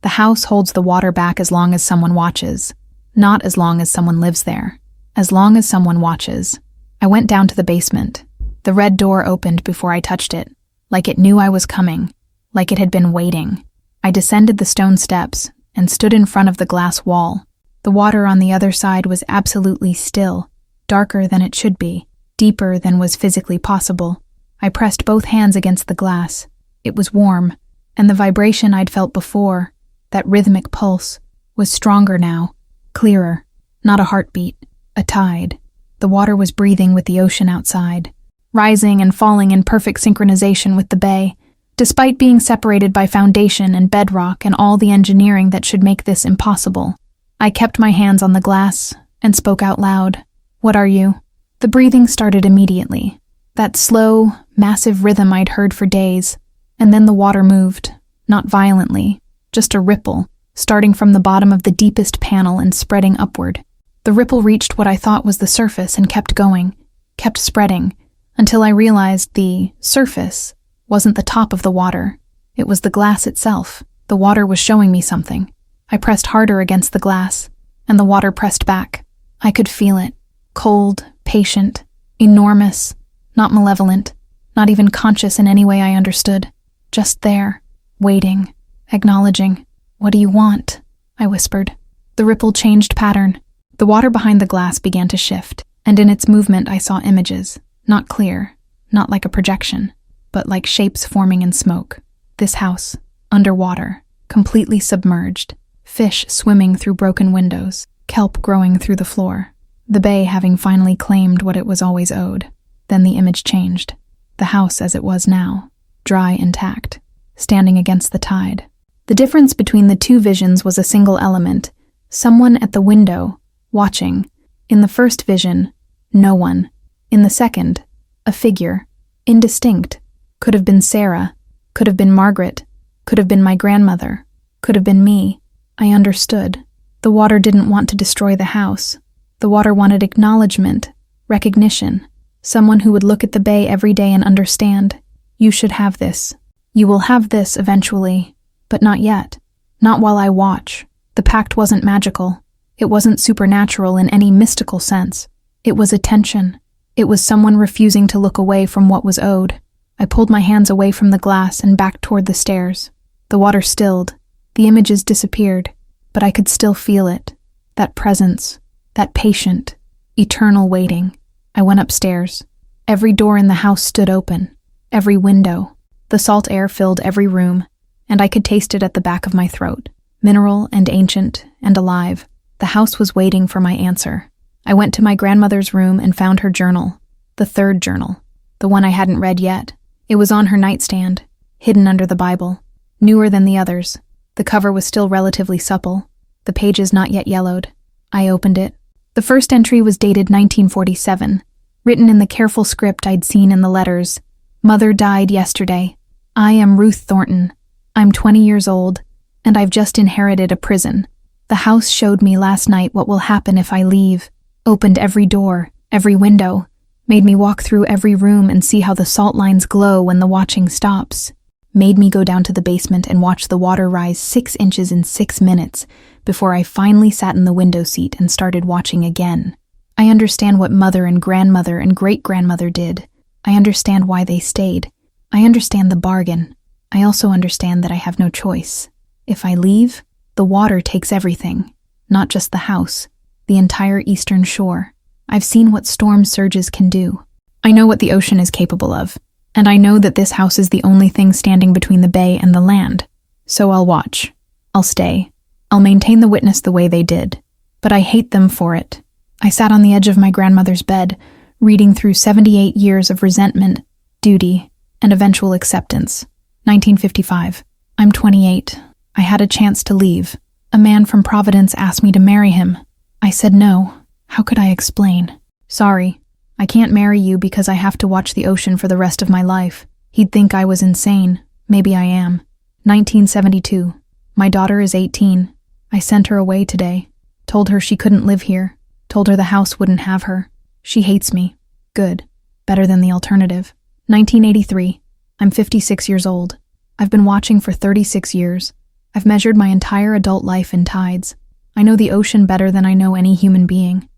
The house holds the water back as long as someone watches, not as long as someone lives there. As long as someone watches. I went down to the basement. The red door opened before I touched it, like it knew I was coming, like it had been waiting. I descended the stone steps and stood in front of the glass wall. The water on the other side was absolutely still, darker than it should be, deeper than was physically possible. I pressed both hands against the glass. It was warm, and the vibration I'd felt before, that rhythmic pulse, was stronger now, clearer, not a heartbeat, a tide. The water was breathing with the ocean outside, rising and falling in perfect synchronization with the bay, despite being separated by foundation and bedrock and all the engineering that should make this impossible. I kept my hands on the glass and spoke out loud. "What are you?" The breathing started immediately, that slow, massive rhythm I'd heard for days, and then the water moved, not violently, just a ripple, starting from the bottom of the deepest panel and spreading upward. The ripple reached what I thought was the surface and kept going, kept spreading, until I realized the surface wasn't the top of the water. It was the glass itself. The water was showing me something. I pressed harder against the glass, and the water pressed back. I could feel it. Cold, patient, enormous, not malevolent, not even conscious in any way I understood. Just there, waiting, acknowledging. "What do you want?" I whispered. The ripple changed pattern. The water behind the glass began to shift, and in its movement I saw images, not clear, not like a projection, but like shapes forming in smoke. This house, underwater, completely submerged, fish swimming through broken windows, kelp growing through the floor, the bay having finally claimed what it was always owed. Then the image changed. The house as it was now, dry intact, standing against the tide. The difference between the two visions was a single element, someone at the window, watching. In the first vision, no one. In the second, a figure, indistinct. Could have been Sarah, could have been Margaret, could have been my grandmother, could have been me. I understood. The water didn't want to destroy the house. The water wanted acknowledgement, recognition, someone who would look at the bay every day and understand. You should have this. You will have this eventually, but not yet. Not while I watch. The pact wasn't magical. It wasn't supernatural in any mystical sense. It was attention. It was someone refusing to look away from what was owed. I pulled my hands away from the glass and back toward the stairs. The water stilled. The images disappeared, but I could still feel it. That presence, that patient, eternal waiting. I went upstairs. Every door in the house stood open. Every window. The salt air filled every room, and I could taste it at the back of my throat. Mineral and ancient and alive. The house was waiting for my answer. I went to my grandmother's room and found her journal. The third journal. The one I hadn't read yet. It was on her nightstand, hidden under the Bible. Newer than the others. The cover was still relatively supple. The pages not yet yellowed. I opened it. The first entry was dated 1947, written in the careful script I'd seen in the letters. "Mother died yesterday. I am Ruth Thornton. I'm 20 years old, and I've just inherited a prison. The house showed me last night what will happen if I leave. Opened every door, every window, made me walk through every room and see how the salt lines glow when the watching stops. Made me go down to the basement and watch the water rise 6 inches in 6 minutes before I finally sat in the window seat and started watching again. I understand what mother and grandmother and great-grandmother did. I understand why they stayed. I understand the bargain. I also understand that I have no choice. If I leave, the water takes everything, not just the house, the entire eastern shore. I've seen what storm surges can do. I know what the ocean is capable of, and I know that this house is the only thing standing between the bay and the land. So I'll watch. I'll stay. I'll maintain the witness the way they did. But I hate them for it. I sat on the edge of my grandmother's bed, reading through 78 years of resentment, duty, and eventual acceptance. 1955. I'm 28. I had a chance to leave. A man from Providence asked me to marry him. I said no. How could I explain? Sorry, I can't marry you because I have to watch the ocean for the rest of my life. He'd think I was insane. Maybe I am. 1972. My daughter is 18. I sent her away today. Told her she couldn't live here. Told her the house wouldn't have her. She hates me. Good. Better than the alternative. 1983. I'm 56 years old. I've been watching for 36 years. I've measured my entire adult life in tides. I know the ocean better than I know any human being.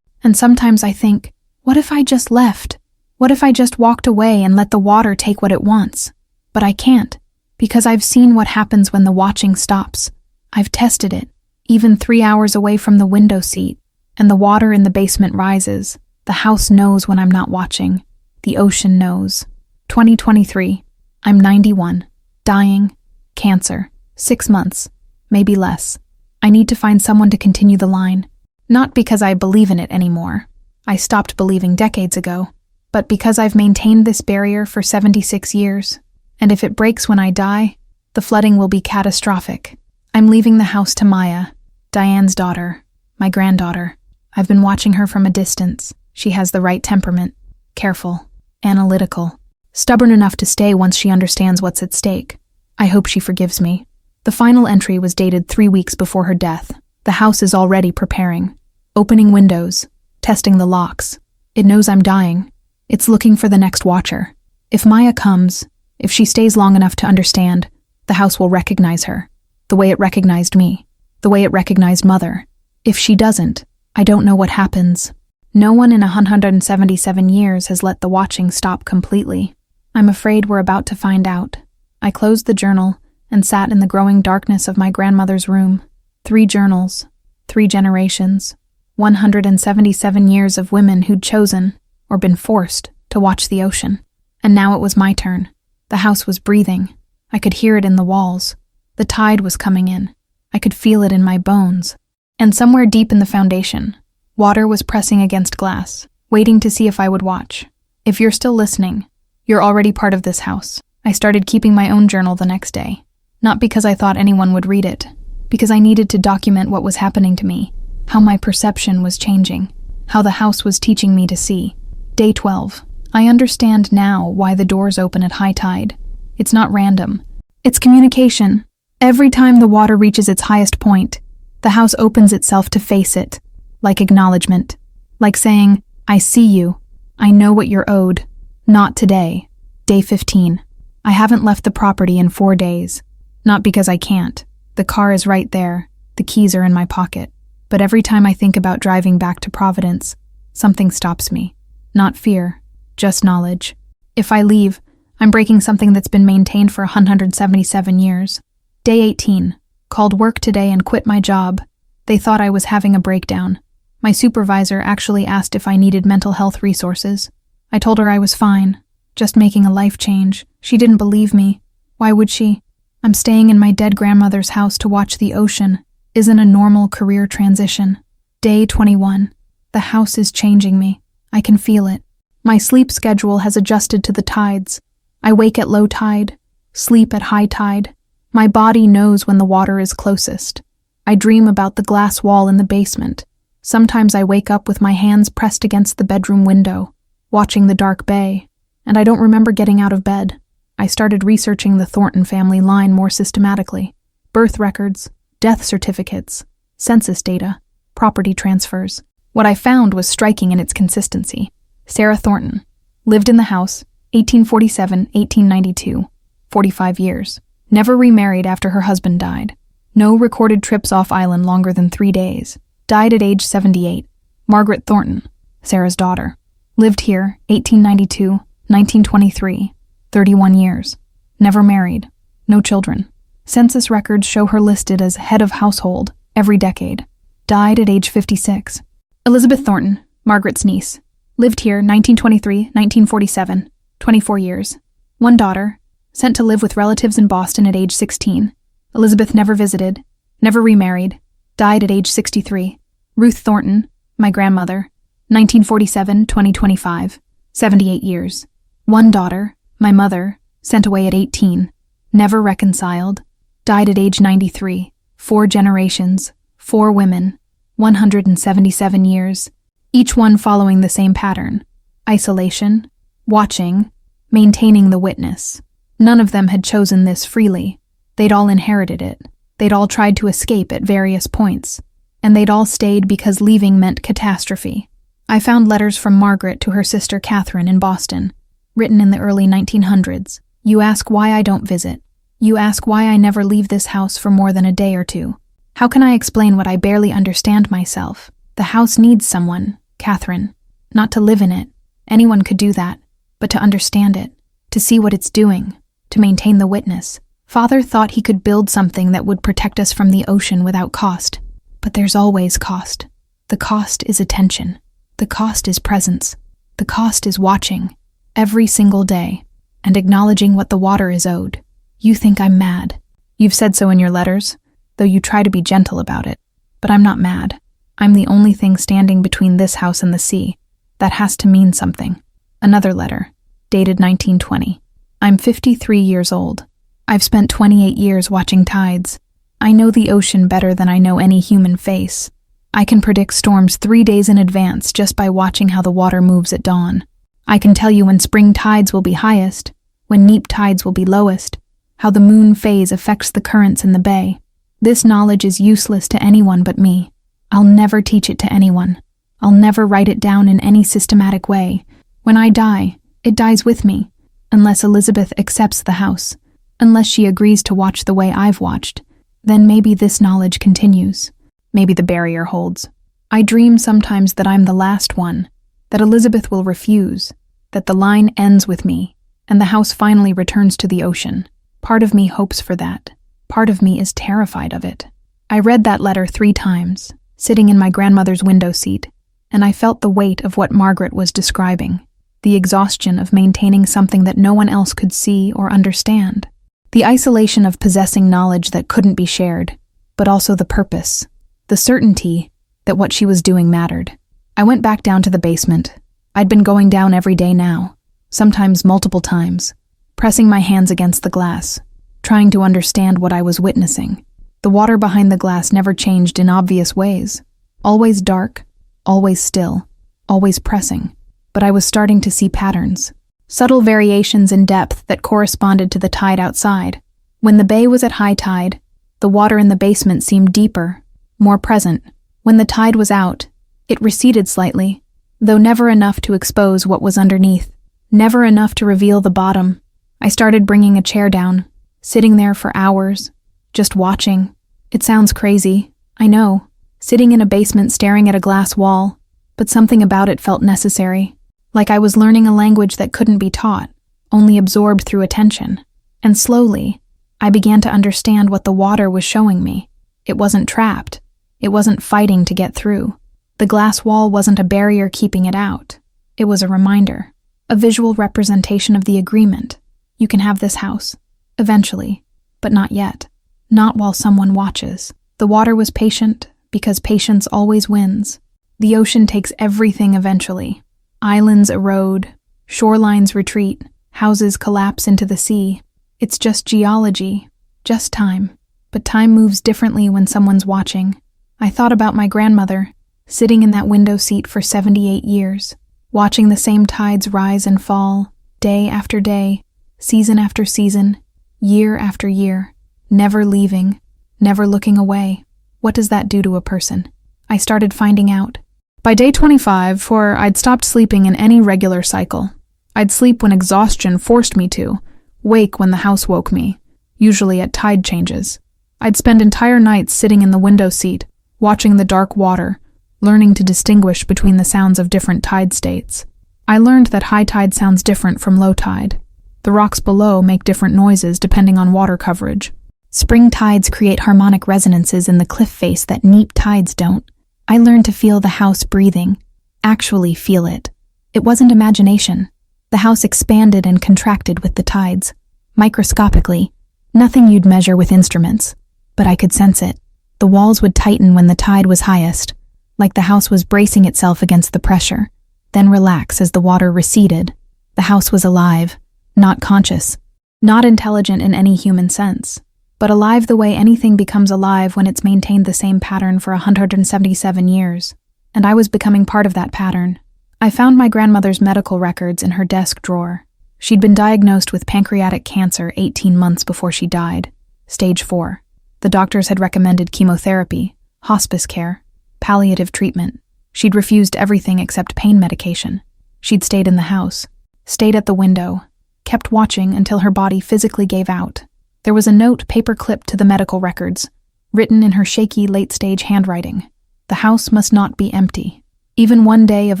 And sometimes I think, what if I just left? What if I just walked away and let the water take what it wants? But I can't, because I've seen what happens when the watching stops. I've tested it, even 3 hours away from the window seat, and the water in the basement rises. The house knows when I'm not watching. The ocean knows. 2023. I'm 91. Dying. Cancer. 6 months. Maybe less. I need to find someone to continue the line. Not because I believe in it anymore. I stopped believing decades ago. But because I've maintained this barrier for 76 years. And if it breaks when I die, the flooding will be catastrophic. I'm leaving the house to Maya, Diane's daughter, my granddaughter. I've been watching her from a distance. She has the right temperament. Careful. Analytical. Stubborn enough to stay once she understands what's at stake. I hope she forgives me. The final entry was dated 3 weeks before her death. The house is already preparing. Opening windows. Testing the locks. It knows I'm dying. It's looking for the next watcher. If Maya comes, if she stays long enough to understand, the house will recognize her. The way it recognized me. The way it recognized Mother. If she doesn't, I don't know what happens. No one in 177 years has let the watching stop completely. I'm afraid we're about to find out. I closed the journal and sat in the growing darkness of my grandmother's room. 3 journals, 3 generations, 177 years of women who'd chosen, or been forced, to watch the ocean. And now it was my turn. The house was breathing. I could hear it in the walls. The tide was coming in. I could feel it in my bones. And somewhere deep in the foundation, water was pressing against glass, waiting to see if I would watch. If you're still listening, you're already part of this house. I started keeping my own journal the next day. Not because I thought anyone would read it, because I needed to document what was happening to me, how my perception was changing, how the house was teaching me to see. Day 12. I understand now why the doors open at high tide. It's not random. It's communication. Every time the water reaches its highest point, the house opens itself to face it, like acknowledgement, like saying, I see you. I know what you're owed. Not today. Day 15. I haven't left the property in 4 days. Not because I can't. The car is right there. The keys are in my pocket. But every time I think about driving back to Providence, something stops me. Not fear, just knowledge. If I leave, I'm breaking something that's been maintained for 177 years. Day 18. Called work today and quit my job. They thought I was having a breakdown. My supervisor actually asked if I needed mental health resources. I told her I was fine, just making a life change. She didn't believe me. Why would she? I'm staying in my dead grandmother's house to watch the ocean. Isn't a normal career transition. Day 21. The house is changing me. I can feel it. My sleep schedule has adjusted to the tides. I wake at low tide, sleep at high tide. My body knows when the water is closest. I dream about the glass wall in the basement. Sometimes I wake up with my hands pressed against the bedroom window, watching the dark bay, and I don't remember getting out of bed. I started researching the Thornton family line more systematically. Birth records, death certificates, census data, property transfers. What I found was striking in its consistency. Sarah Thornton lived in the house, 1847-1892, 45 years. Never remarried after her husband died. No recorded trips off island longer than 3 days. Died at age 78. Margaret Thornton, Sarah's daughter. Lived here, 1892-1923, 31 years. Never married. No children. Census records show her listed as head of household every decade. Died at age 56. Elizabeth Thornton, Margaret's niece. Lived here 1923-1947, 24 years. 1 daughter. Sent to live with relatives in Boston at age 16. Elizabeth never visited. Never remarried. Died at age 63. Ruth Thornton, My grandmother, 1947-2025, 78 years. One daughter, my mother, sent away at 18, never reconciled, died at age 93, 4 generations, 4 women, 177 years, each one following the same pattern: isolation, watching, maintaining the witness. None of them had chosen this freely. They'd all inherited it. They'd all tried to escape at various points. And they'd all stayed because leaving meant catastrophe. I found letters from Margaret to her sister Catherine in Boston, written in the early 1900s. You ask why I don't visit. You ask why I never leave this house for more than a day or two. How can I explain what I barely understand myself? The house needs someone, Catherine. Not to live in it. Anyone could do that. But to understand it. To see what it's doing. To maintain the witness. Father thought he could build something that would protect us from the ocean without cost. But there's always cost. The cost is attention. The cost is presence. The cost is watching. Every single day. And acknowledging what the water is owed. You think I'm mad. You've said so in your letters, though you try to be gentle about it. But I'm not mad. I'm the only thing standing between this house and the sea. That has to mean something. Another letter, dated 1920. I'm 53 years old. I've spent 28 years watching tides. I know the ocean better than I know any human face. I can predict storms 3 days in advance just by watching how the water moves at dawn. I can tell you when spring tides will be highest, when neap tides will be lowest, how the moon phase affects the currents in the bay. This knowledge is useless to anyone but me. I'll never teach it to anyone. I'll never write it down in any systematic way. When I die, it dies with me, unless Elizabeth accepts the house, unless she agrees to watch the way I've watched. Then maybe this knowledge continues. Maybe the barrier holds. I dream sometimes that I'm the last one, that Elizabeth will refuse, that the line ends with me, and the house finally returns to the ocean. Part of me hopes for that. Part of me is terrified of it. I read that letter 3 times, sitting in my grandmother's window seat, and I felt the weight of what Margaret was describing, the exhaustion of maintaining something that no one else could see or understand, the isolation of possessing knowledge that couldn't be shared, but also the purpose, the certainty that what she was doing mattered. I went back down to the basement. I'd been going down every day now, sometimes multiple times, pressing my hands against the glass, trying to understand what I was witnessing. The water behind the glass never changed in obvious ways. Always dark, always still, always pressing. But I was starting to see patterns, subtle variations in depth that corresponded to the tide outside. When the bay was at high tide, the water in the basement seemed deeper, more present. When the tide was out, it receded slightly, though never enough to expose what was underneath, never enough to reveal the bottom. I started bringing a chair down, sitting there for hours, just watching. It sounds crazy, I know, sitting in a basement staring at a glass wall, but something about it felt necessary, like I was learning a language that couldn't be taught, only absorbed through attention. And slowly, I began to understand what the water was showing me. It wasn't trapped. It wasn't fighting to get through. The glass wall wasn't a barrier keeping it out. It was a reminder, a visual representation of the agreement. You can have this house, eventually, but not yet. Not while someone watches. The water was patient, because patience always wins. The ocean takes everything eventually. Islands erode, shorelines retreat, houses collapse into the sea. It's just geology, just time. But time moves differently when someone's watching. I thought about my grandmother, sitting in that window seat for 78 years, watching the same tides rise and fall, day after day, season after season, year after year, never leaving, never looking away. What does that do to a person? I started finding out. By day 25, for I'd stopped sleeping in any regular cycle. I'd sleep when exhaustion forced me to, wake when the house woke me, usually at tide changes. I'd spend entire nights sitting in the window seat, watching the dark water, learning to distinguish between the sounds of different tide states. I learned that high tide sounds different from low tide. The rocks below make different noises depending on water coverage. Spring tides create harmonic resonances in the cliff face that neap tides don't. I learned to feel the house breathing, actually feel it. It wasn't imagination. The house expanded and contracted with the tides, microscopically, nothing you'd measure with instruments. But I could sense it. The walls would tighten when the tide was highest, like the house was bracing itself against the pressure, then relax as the water receded. The house was alive, not conscious, not intelligent in any human sense, but alive the way anything becomes alive when it's maintained the same pattern for 177 years. And I was becoming part of that pattern. I found my grandmother's medical records in her desk drawer. She'd been diagnosed with pancreatic cancer 18 months before she died, stage 4. The doctors had recommended chemotherapy, hospice care, palliative treatment. She'd refused everything except pain medication. She'd stayed in the house, stayed at the window, kept watching until her body physically gave out. There was a note paper-clipped to the medical records, written in her shaky late-stage handwriting. The house must not be empty. Even one day of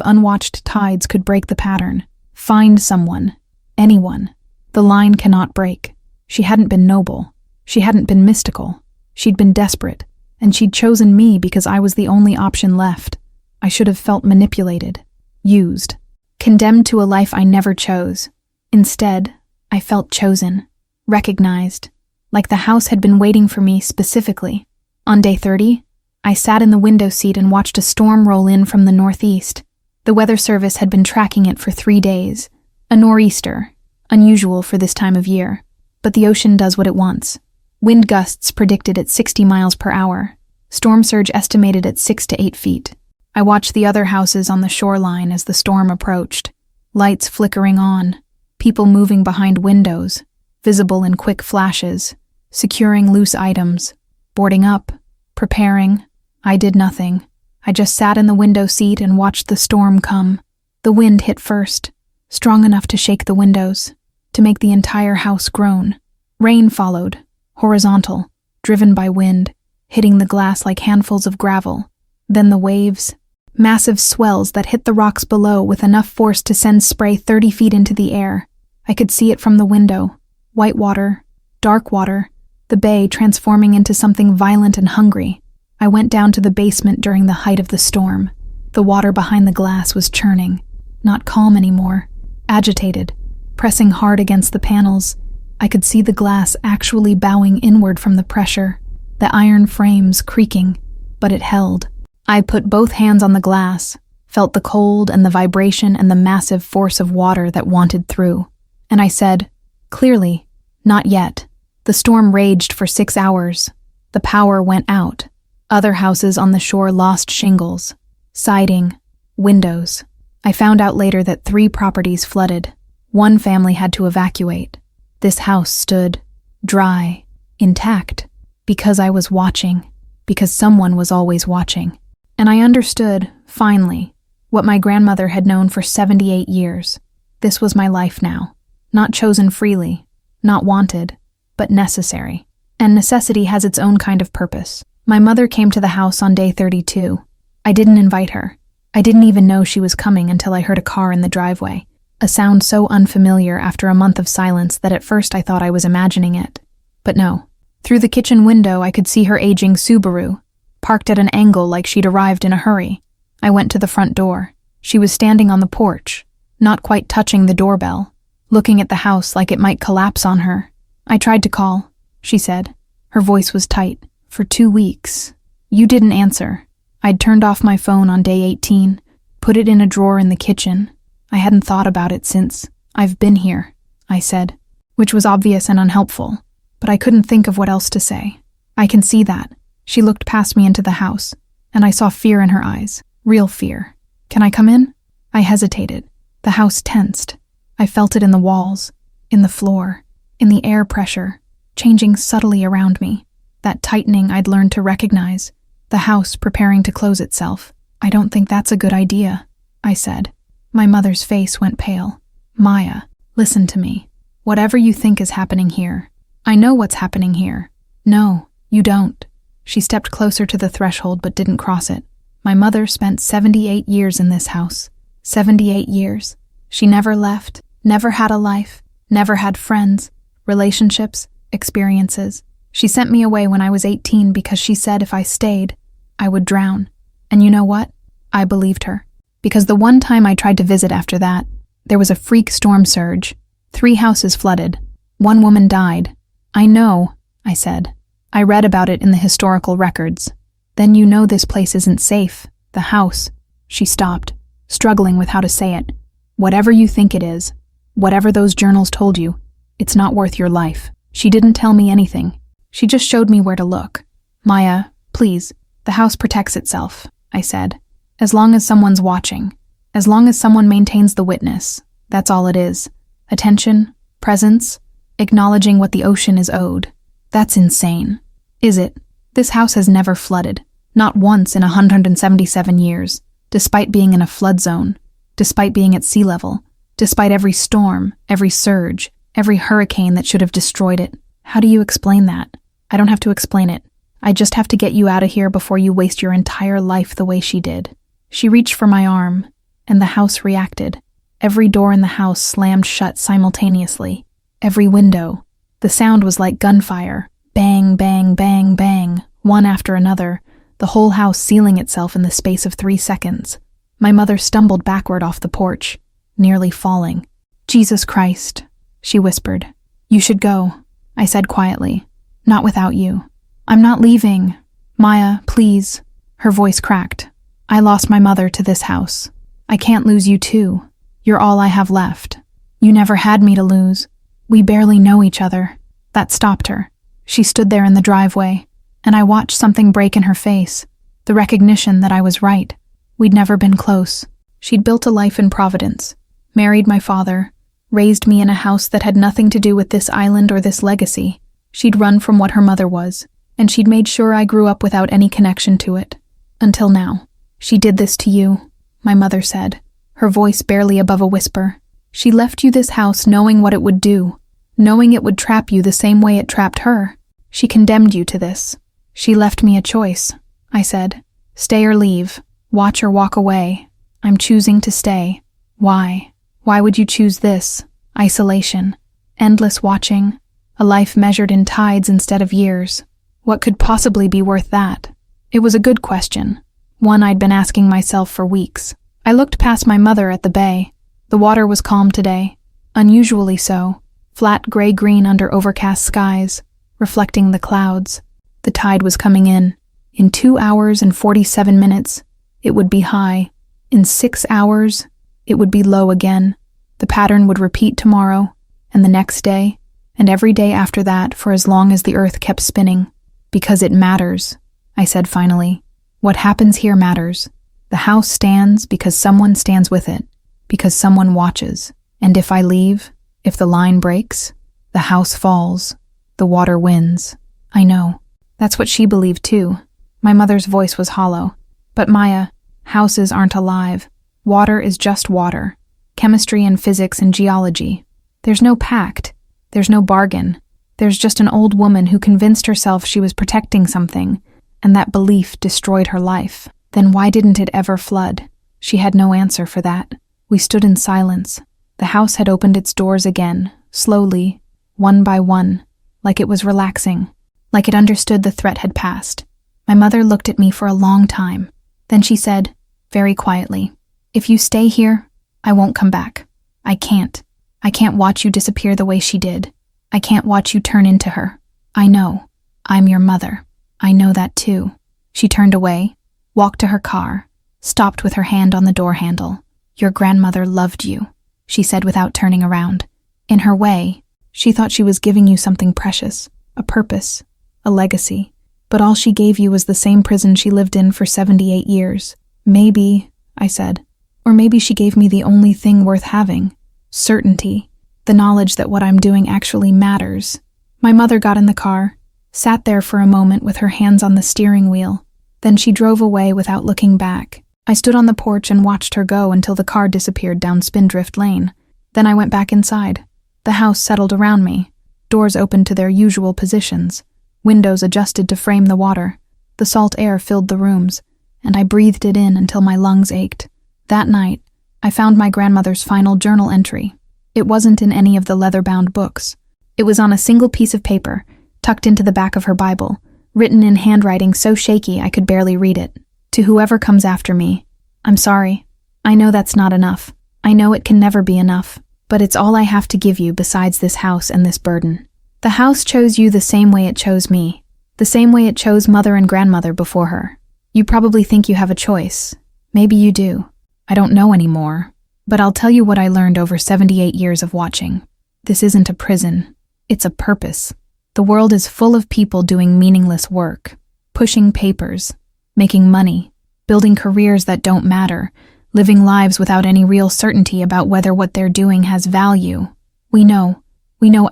unwatched tides could break the pattern. Find someone. Anyone. The line cannot break. She hadn't been noble. She hadn't been mystical. She'd been desperate, and she'd chosen me because I was the only option left. I should have felt manipulated, used, condemned to a life I never chose. Instead, I felt chosen, recognized, like the house had been waiting for me specifically. On day 30, I sat in the window seat and watched a storm roll in from the northeast. The weather service had been tracking it for 3 days. A nor'easter, unusual for this time of year, but the ocean does what it wants. Wind gusts predicted at 60 miles per hour. Storm surge estimated at 6 to 8 feet. I watched the other houses on the shoreline as the storm approached. Lights flickering on, people moving behind windows, visible in quick flashes, securing loose items, boarding up, preparing. I did nothing. I just sat in the window seat and watched the storm come. The wind hit first, strong enough to shake the windows, to make the entire house groan. Rain followed, horizontal, driven by wind, hitting the glass like handfuls of gravel. Then the waves, massive swells that hit the rocks below with enough force to send spray 30 feet into the air. I could see it from the window. White water, dark water, the bay transforming into something violent and hungry. I went down to the basement during the height of the storm. The water behind the glass was churning, not calm anymore, agitated, pressing hard against the panels. I could see the glass actually bowing inward from the pressure, the iron frames creaking, but it held. I put both hands on the glass, felt the cold and the vibration and the massive force of water that wanted through. And I said, clearly, not yet. The storm raged for 6 hours. The power went out. Other houses on the shore lost shingles, siding, windows. I found out later that 3 properties flooded. 1 family had to evacuate. This house stood, dry, intact, because I was watching, because someone was always watching. And I understood, finally, what my grandmother had known for 78 years. This was my life now. Not chosen freely, not wanted, but necessary. And necessity has its own kind of purpose. My mother came to the house on day 32. I didn't invite her. I didn't even know she was coming until I heard a car in the driveway, a sound so unfamiliar after a month of silence that at first I thought I was imagining it. But no. Through the kitchen window I could see her aging Subaru, parked at an angle like she'd arrived in a hurry. I went to the front door. She was standing on the porch, not quite touching the doorbell, looking at the house like it might collapse on her. I tried to call, she said. Her voice was tight. For 2 weeks. You didn't answer. I'd turned off my phone on day 18, put it in a drawer in the kitchen. I hadn't thought about it since. I've been here, I said, which was obvious and unhelpful, but I couldn't think of what else to say. I can see that. She looked past me into the house, and I saw fear in her eyes, real fear. Can I come in? I hesitated. The house tensed. I felt it in the walls, in the floor, in the air pressure, changing subtly around me. That tightening I'd learned to recognize, the house preparing to close itself. I don't think that's a good idea, I said. My mother's face went pale. Maya, listen to me. Whatever you think is happening here, I know what's happening here. No, you don't. She stepped closer to the threshold but didn't cross it. My mother spent 78 years in this house. 78 years. She never left, never had a life, never had friends, relationships, experiences. She sent me away when I was 18 because she said if I stayed, I would drown. And you know what? I believed her. Because the one time I tried to visit after that, there was a freak storm surge. 3 houses flooded. 1 woman died. I know, I said. I read about it in the historical records. Then you know this place isn't safe. The house. She stopped, struggling with how to say it. Whatever you think it is, whatever those journals told you, it's not worth your life. She didn't tell me anything. She just showed me where to look. Maya, please, the house protects itself, I said. As long as someone's watching. As long as someone maintains the witness. That's all it is. Attention, presence, acknowledging what the ocean is owed. That's insane. Is it? This house has never flooded. Not once in 177 years. Despite being in a flood zone. Despite being at sea level. Despite every storm, every surge, every hurricane that should have destroyed it. How do you explain that? I don't have to explain it. I just have to get you out of here before you waste your entire life the way she did. She reached for my arm, and the house reacted. Every door in the house slammed shut simultaneously. Every window. The sound was like gunfire. Bang, bang, bang, bang, one after another, the whole house sealing itself in the space of 3 seconds. My mother stumbled backward off the porch, nearly falling. Jesus Christ, she whispered. You should go, I said quietly. Not without you. I'm not leaving. Maya, please. Her voice cracked. I lost my mother to this house. I can't lose you too. You're all I have left. You never had me to lose. We barely know each other. That stopped her. She stood there in the driveway, and I watched something break in her face. The recognition that I was right. We'd never been close. She'd built a life in Providence, married my father, raised me in a house that had nothing to do with this island or this legacy. She'd run from what her mother was, and she'd made sure I grew up without any connection to it. Until now. She did this to you, my mother said, her voice barely above a whisper. She left you this house knowing what it would do, knowing it would trap you the same way it trapped her. She condemned you to this. She left me a choice, I said. Stay or leave, watch or walk away. I'm choosing to stay. Why? Why would you choose this? Isolation. Endless watching. A life measured in tides instead of years. What could possibly be worth that? It was a good question. One I'd been asking myself for weeks. I looked past my mother at the bay. The water was calm today. Unusually so. Flat gray-green under overcast skies, reflecting the clouds. The tide was coming in. In 2 hours and 47 minutes, it would be high. In 6 hours, it would be low again. The pattern would repeat tomorrow, and the next day, and every day after that for as long as the earth kept spinning. Because it matters, I said finally. What happens here matters. The house stands because someone stands with it, because someone watches. And if I leave, if the line breaks, the house falls, the water wins. I know. That's what she believed too. My mother's voice was hollow. But Maya, houses aren't alive. Water is just water. Chemistry and physics and geology. There's no pact. There's no bargain. There's just an old woman who convinced herself she was protecting something, and that belief destroyed her life. Then why didn't it ever flood? She had no answer for that. We stood in silence. The house had opened its doors again, slowly, one by one, like it was relaxing, like it understood the threat had passed. My mother looked at me for a long time. Then she said, very quietly, "If you stay here, I won't come back. I can't. I can't watch you disappear the way she did. I can't watch you turn into her. I know. I'm your mother. I know that too." She turned away, walked to her car, stopped with her hand on the door handle. "Your grandmother loved you," she said without turning around. In her way, she thought she was giving you something precious, a purpose, a legacy. But all she gave you was the same prison she lived in for 78 years. Maybe, I said, or maybe she gave me the only thing worth having. Certainty. The knowledge that what I'm doing actually matters. My mother got in the car, sat there for a moment with her hands on the steering wheel. Then she drove away without looking back. I stood on the porch and watched her go until the car disappeared down Spindrift Lane. Then I went back inside. The house settled around me. Doors opened to their usual positions. Windows adjusted to frame the water. The salt air filled the rooms, and I breathed it in until my lungs ached. That night, I found my grandmother's final journal entry. It wasn't in any of the leather-bound books. It was on a single piece of paper, tucked into the back of her Bible, written in handwriting so shaky I could barely read it. "To whoever comes after me, I'm sorry. I know that's not enough. I know it can never be enough, but it's all I have to give you besides this house and this burden. The house chose you the same way it chose me, the same way it chose mother and grandmother before her. You probably think you have a choice. Maybe you do. I don't know anymore. But I'll tell you what I learned over 78 years of watching. This isn't a prison. It's a purpose. The world is full of people doing meaningless work, pushing papers, making money, building careers that don't matter, living lives without any real certainty about whether what they're doing has value. We know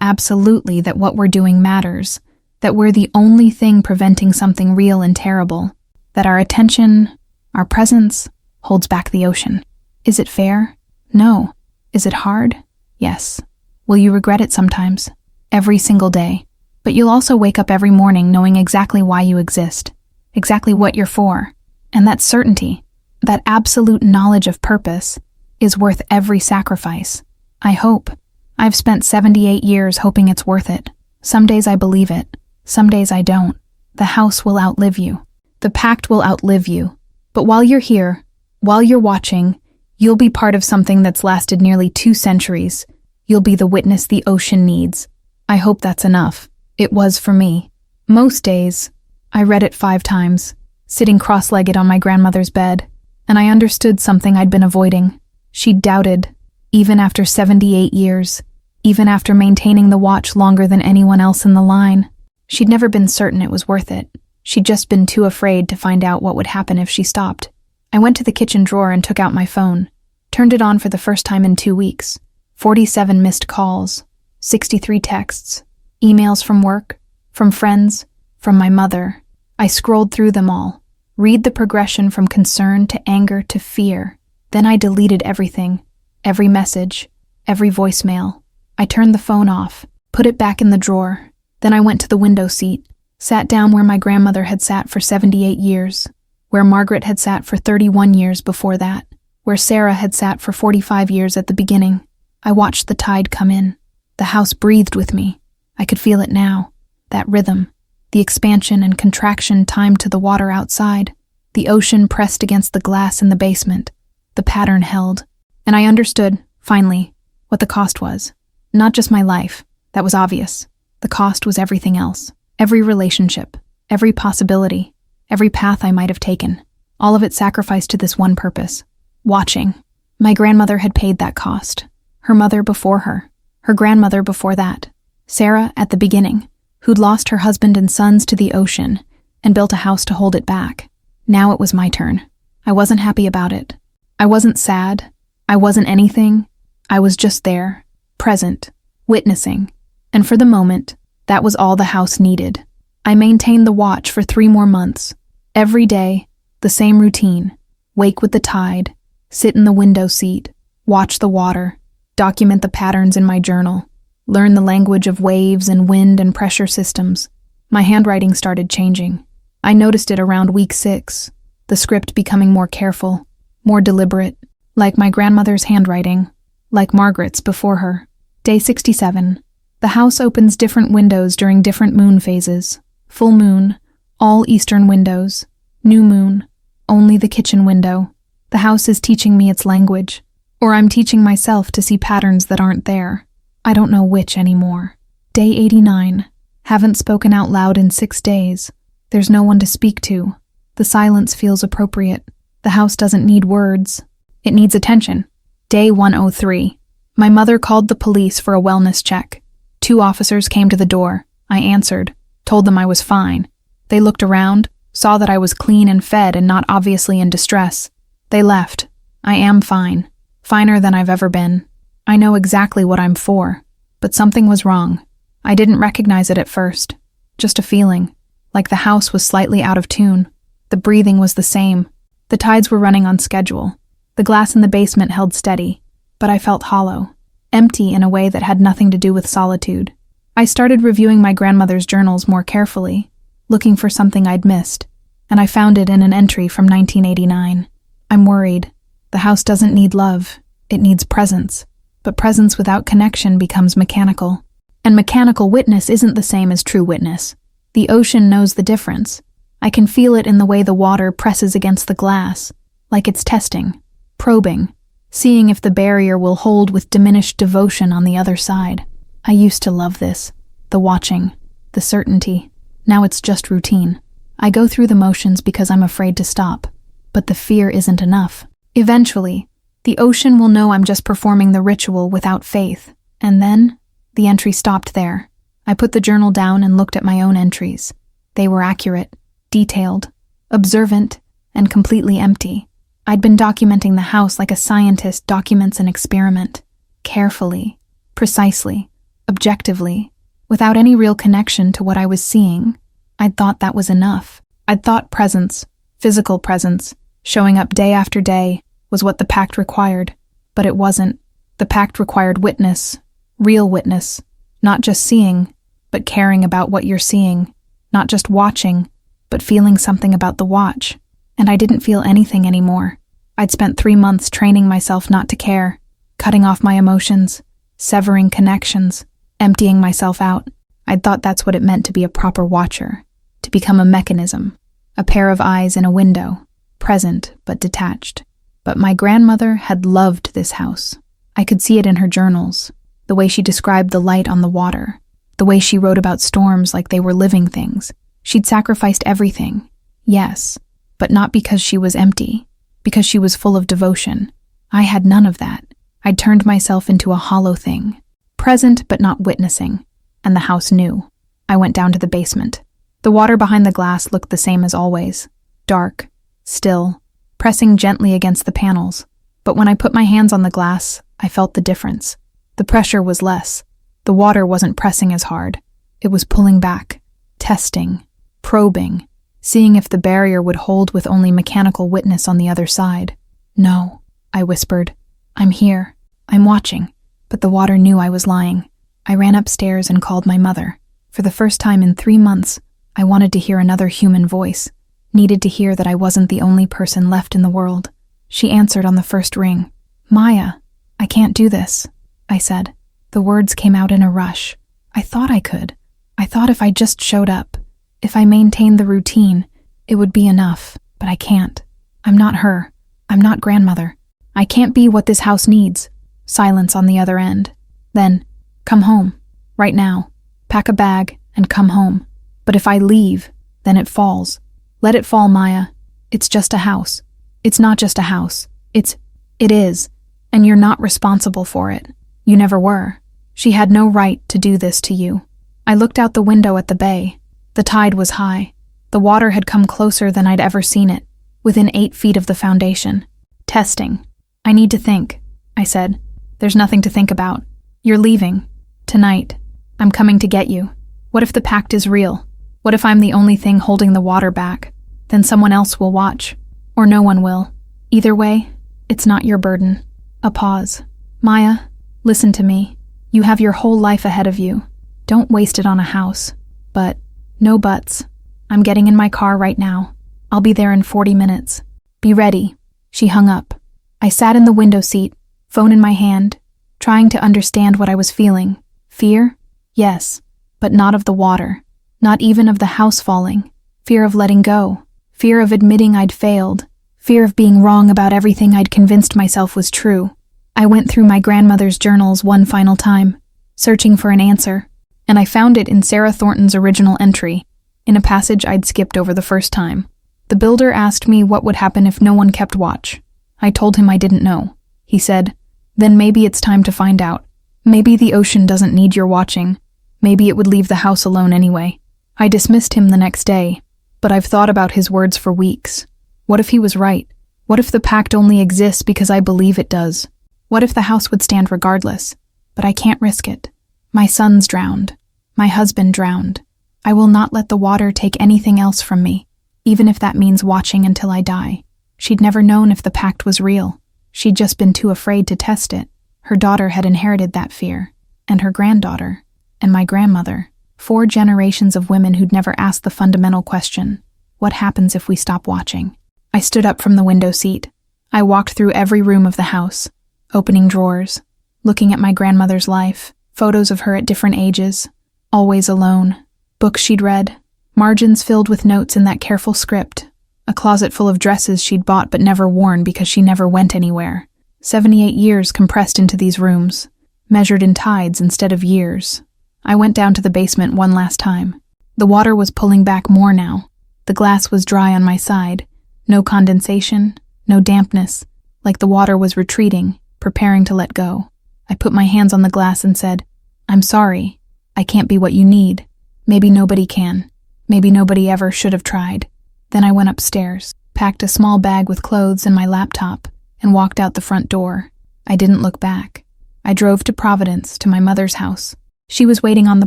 absolutely that what we're doing matters, that we're the only thing preventing something real and terrible, that our attention, our presence, holds back the ocean. Is it fair? No. Is it hard? Yes. Will you regret it sometimes? Every single day. But you'll also wake up every morning knowing exactly why you exist, exactly what you're for. And that certainty, that absolute knowledge of purpose, is worth every sacrifice. I hope. I've spent 78 years hoping it's worth it. Some days I believe it. Some days I don't. The house will outlive you. The pact will outlive you. But while you're here, while you're watching, you'll be part of something that's lasted nearly 2 centuries. You'll be the witness the ocean needs. I hope that's enough. It was for me. Most days, I read it 5 times, sitting cross-legged on my grandmother's bed, and I understood something I'd been avoiding. She doubted, even after 78 years, even after maintaining the watch longer than anyone else in the line. She'd never been certain it was worth it. She'd just been too afraid to find out what would happen if she stopped. I went to the kitchen drawer and took out my phone, turned it on for the first time in 2 weeks. 47 missed calls, 63 texts, emails from work, from friends, from my mother. I scrolled through them all, read the progression from concern to anger to fear. Then I deleted everything, every message, every voicemail. I turned the phone off, put it back in the drawer. Then I went to the window seat, sat down where my grandmother had sat for 78 years, where Margaret had sat for 31 years before that, where Sarah had sat for 45 years at the beginning. I watched the tide come in. The house breathed with me. I could feel it now, that rhythm, the expansion and contraction timed to the water outside. The ocean pressed against the glass in the basement. The pattern held. And I understood, finally, what the cost was. Not just my life. That was obvious. The cost was everything else. Every relationship. Every possibility. Every path I might have taken. All of it sacrificed to this one purpose. Watching. My grandmother had paid that cost. Her mother before her. Her grandmother before that. Sarah at the beginning, who'd lost her husband and sons to the ocean and built a house to hold it back. Now it was my turn. I wasn't happy about it. I wasn't sad. I wasn't anything. I was just there, present, witnessing. And for the moment, that was all the house needed. I maintained the watch for 3 more months. Every day, the same routine. Wake with the tide, sit in the window seat, watch the water, document the patterns in my journal, learn the language of waves and wind and pressure systems. My handwriting started changing. I noticed it around week 6, the script becoming more careful, more deliberate, like my grandmother's handwriting, like Margaret's before her. Day 67. The house opens different windows during different moon phases. Full moon, all eastern windows. New moon, only the kitchen window. The house is teaching me its language, or I'm teaching myself to see patterns that aren't there. I don't know which anymore. Day 89. Haven't spoken out loud in 6 days. There's no one to speak to. The silence feels appropriate. The house doesn't need words. It needs attention. Day 103. My mother called the police for a wellness check. 2 officers came to the door. I answered, told them I was fine. They looked around, saw that I was clean and fed and not obviously in distress. They left. I am fine. Finer than I've ever been. I know exactly what I'm for. But something was wrong. I didn't recognize it at first. Just a feeling. Like the house was slightly out of tune. The breathing was the same. The tides were running on schedule. The glass in the basement held steady. But I felt hollow. Empty in a way that had nothing to do with solitude. I started reviewing my grandmother's journals more carefully, looking for something I'd missed, and I found it in an entry from 1989. I'm worried. The house doesn't need love. It needs presence. But presence without connection becomes mechanical. And mechanical witness isn't the same as true witness. The ocean knows the difference. I can feel it in the way the water presses against the glass, like it's testing, probing, seeing if the barrier will hold with diminished devotion on the other side. I used to love this. The watching. The certainty. Now it's just routine. I go through the motions because I'm afraid to stop, but the fear isn't enough. Eventually, the ocean will know I'm just performing the ritual without faith, and then the entry stopped there. I put the journal down and looked at my own entries. They were accurate, detailed, observant, and completely empty. I'd been documenting the house like a scientist documents an experiment, carefully, precisely, objectively, without any real connection to what I was seeing. I'd thought that was enough. I'd thought presence, physical presence, showing up day after day, was what the pact required. But it wasn't. The pact required witness, real witness, not just seeing, but caring about what you're seeing, not just watching, but feeling something about the watch. And I didn't feel anything anymore. I'd spent 3 months training myself not to care, cutting off my emotions, severing connections, emptying myself out. I'd thought that's what it meant to be a proper watcher, to become a mechanism, a pair of eyes in a window, present but detached. But my grandmother had loved this house. I could see it in her journals, the way she described the light on the water, the way she wrote about storms like they were living things. She'd sacrificed everything, yes, but not because she was empty, because she was full of devotion. I had none of that. I'd turned myself into a hollow thing, present but not witnessing, and the house knew. I went down to the basement. The water behind the glass looked the same as always, dark, still, pressing gently against the panels. But when I put my hands on the glass, I felt the difference. The pressure was less. The water wasn't pressing as hard. It was pulling back, testing, probing, seeing if the barrier would hold with only mechanical witness on the other side. "No," I whispered. "I'm here. I'm watching." But the water knew I was lying. I ran upstairs and called my mother. For the first time in 3 months, I wanted to hear another human voice, needed to hear that I wasn't the only person left in the world. She answered on the first ring. "Maya, I can't do this," I said. The words came out in a rush. I thought I could. I thought if I just showed up, if I maintained the routine, it would be enough, but I can't. I'm not her. I'm not grandmother. I can't be what this house needs. Silence on the other end. Then, "Come home. Right now. Pack a bag and come home. But if I leave, then it falls. Let it fall, Maya. It's just a house. It's not just a house. It is. And you're not responsible for it. You never were. She had no right to do this to you." I looked out the window at the bay. The tide was high. The water had come closer than I'd ever seen it, within 8 feet of the foundation. "Testing. I need to think," I said. "There's nothing to think about. You're leaving. Tonight. I'm coming to get you. What if the pact is real? What if I'm the only thing holding the water back? Then someone else will watch. Or no one will. Either way, it's not your burden." A pause. "Maya, listen to me. You have your whole life ahead of you. Don't waste it on a house. But, no buts. I'm getting in my car right now. I'll be there in 40 minutes. Be ready." She hung up. I sat in the window seat, phone in my hand, trying to understand what I was feeling. Fear? Yes, but not of the water. Not even of the house falling. Fear of letting go. Fear of admitting I'd failed. Fear of being wrong about everything I'd convinced myself was true. I went through my grandmother's journals one final time, searching for an answer, and I found it in Sarah Thornton's original entry, in a passage I'd skipped over the first time. The builder asked me what would happen if no one kept watch. I told him I didn't know. He said, "Then maybe it's time to find out. Maybe the ocean doesn't need your watching. Maybe it would leave the house alone anyway." I dismissed him the next day, but I've thought about his words for weeks. What if he was right? What if the pact only exists because I believe it does? What if the house would stand regardless? But I can't risk it. My son's drowned. My husband drowned. I will not let the water take anything else from me, even if that means watching until I die. She'd never known if the pact was real. She'd just been too afraid to test it. Her daughter had inherited that fear, and her granddaughter, and my grandmother. 4 generations of women who'd never asked the fundamental question, what happens if we stop watching? I stood up from the window seat. I walked through every room of the house, opening drawers, looking at my grandmother's life, photos of her at different ages, always alone, books she'd read, margins filled with notes in that careful script, a closet full of dresses she'd bought but never worn because she never went anywhere. 78 years compressed into these rooms, measured in tides instead of years. I went down to the basement one last time. The water was pulling back more now. The glass was dry on my side. No condensation, no dampness, like the water was retreating, preparing to let go. I put my hands on the glass and said, "I'm sorry. I can't be what you need. Maybe nobody can. Maybe nobody ever should have tried." Then I went upstairs, packed a small bag with clothes and my laptop, and walked out the front door. I didn't look back. I drove to Providence, to my mother's house. She was waiting on the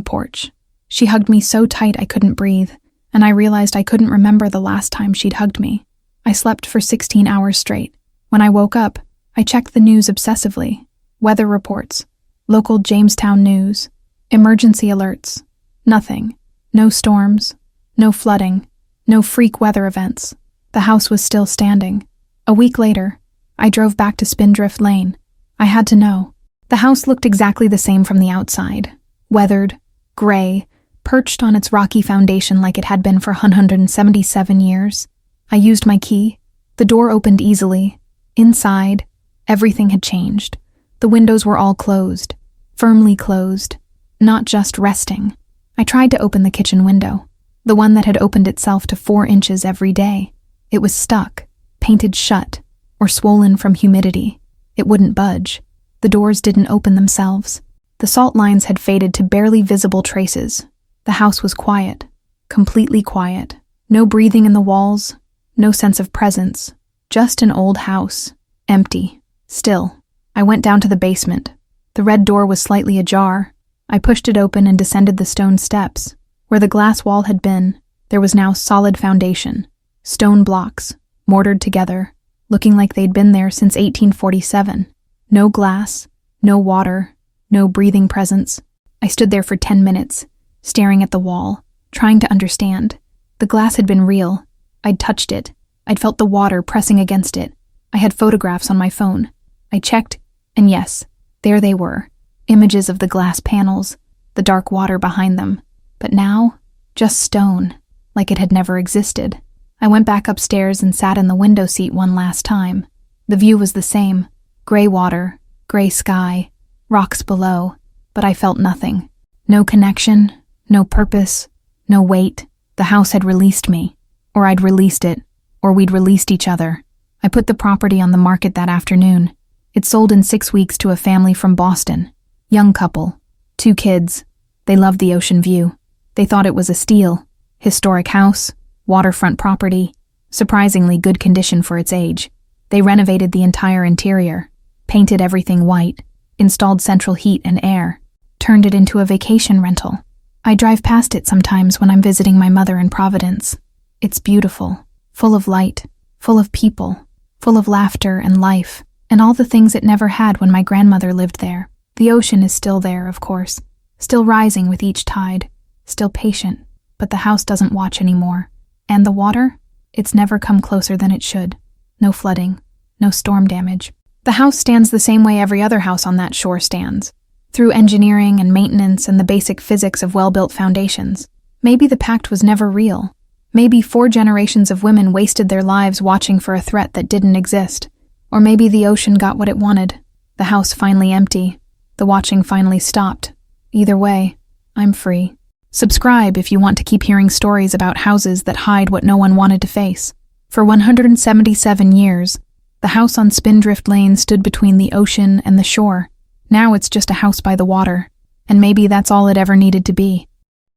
porch. She hugged me so tight I couldn't breathe, and I realized I couldn't remember the last time she'd hugged me. I slept for 16 hours straight. When I woke up, I checked the news obsessively. Weather reports, local Jamestown news, emergency alerts. Nothing. No storms, no flooding, no freak weather events. The house was still standing. A week later, I drove back to Spindrift Lane. I had to know. The house looked exactly the same from the outside. Weathered, gray, perched on its rocky foundation like it had been for 177 years. I used my key. The door opened easily. Inside, everything had changed. The windows were all closed, firmly closed, not just resting. I tried to open the kitchen window, the one that had opened itself to 4 inches every day. It was stuck, painted shut, or swollen from humidity. It wouldn't budge. The doors didn't open themselves. The salt lines had faded to barely visible traces. The house was quiet, completely quiet. No breathing in the walls, no sense of presence. Just an old house, empty, still. I went down to the basement. The red door was slightly ajar. I pushed it open and descended the stone steps. Where the glass wall had been, there was now solid foundation. Stone blocks, mortared together, looking like they'd been there since 1847. No glass, no water, no breathing presence. I stood there for 10 minutes, staring at the wall, trying to understand. The glass had been real. I'd touched it. I'd felt the water pressing against it. I had photographs on my phone. I checked, and yes, there they were. Images of the glass panels, the dark water behind them. But now, just stone, like it had never existed. I went back upstairs and sat in the window seat one last time. The view was the same. Gray water, gray sky, rocks below, but I felt nothing. No connection, no purpose, no weight. The house had released me, or I'd released it, or we'd released each other. I put the property on the market that afternoon. It sold in 6 weeks to a family from Boston. Young couple, 2 kids. They loved the ocean view. They thought it was a steal. Historic house, waterfront property, surprisingly good condition for its age. They renovated the entire interior, painted everything white, installed central heat and air, turned it into a vacation rental. I drive past it sometimes when I'm visiting my mother in Providence. It's beautiful, full of light, full of people, full of laughter and life, and all the things it never had when my grandmother lived there. The ocean is still there, of course, still rising with each tide, still patient, but the house doesn't watch anymore. And the water? It's never come closer than it should. No flooding, no storm damage. The house stands the same way every other house on that shore stands, through engineering and maintenance and the basic physics of well-built foundations. Maybe the pact was never real. Maybe 4 generations of women wasted their lives watching for a threat that didn't exist. Or maybe the ocean got what it wanted. The house finally empty. The watching finally stopped. Either way, I'm free. Subscribe if you want to keep hearing stories about houses that hide what no one wanted to face. For 177 years, the house on Spindrift Lane stood between the ocean and the shore. Now it's just a house by the water, and maybe that's all it ever needed to be.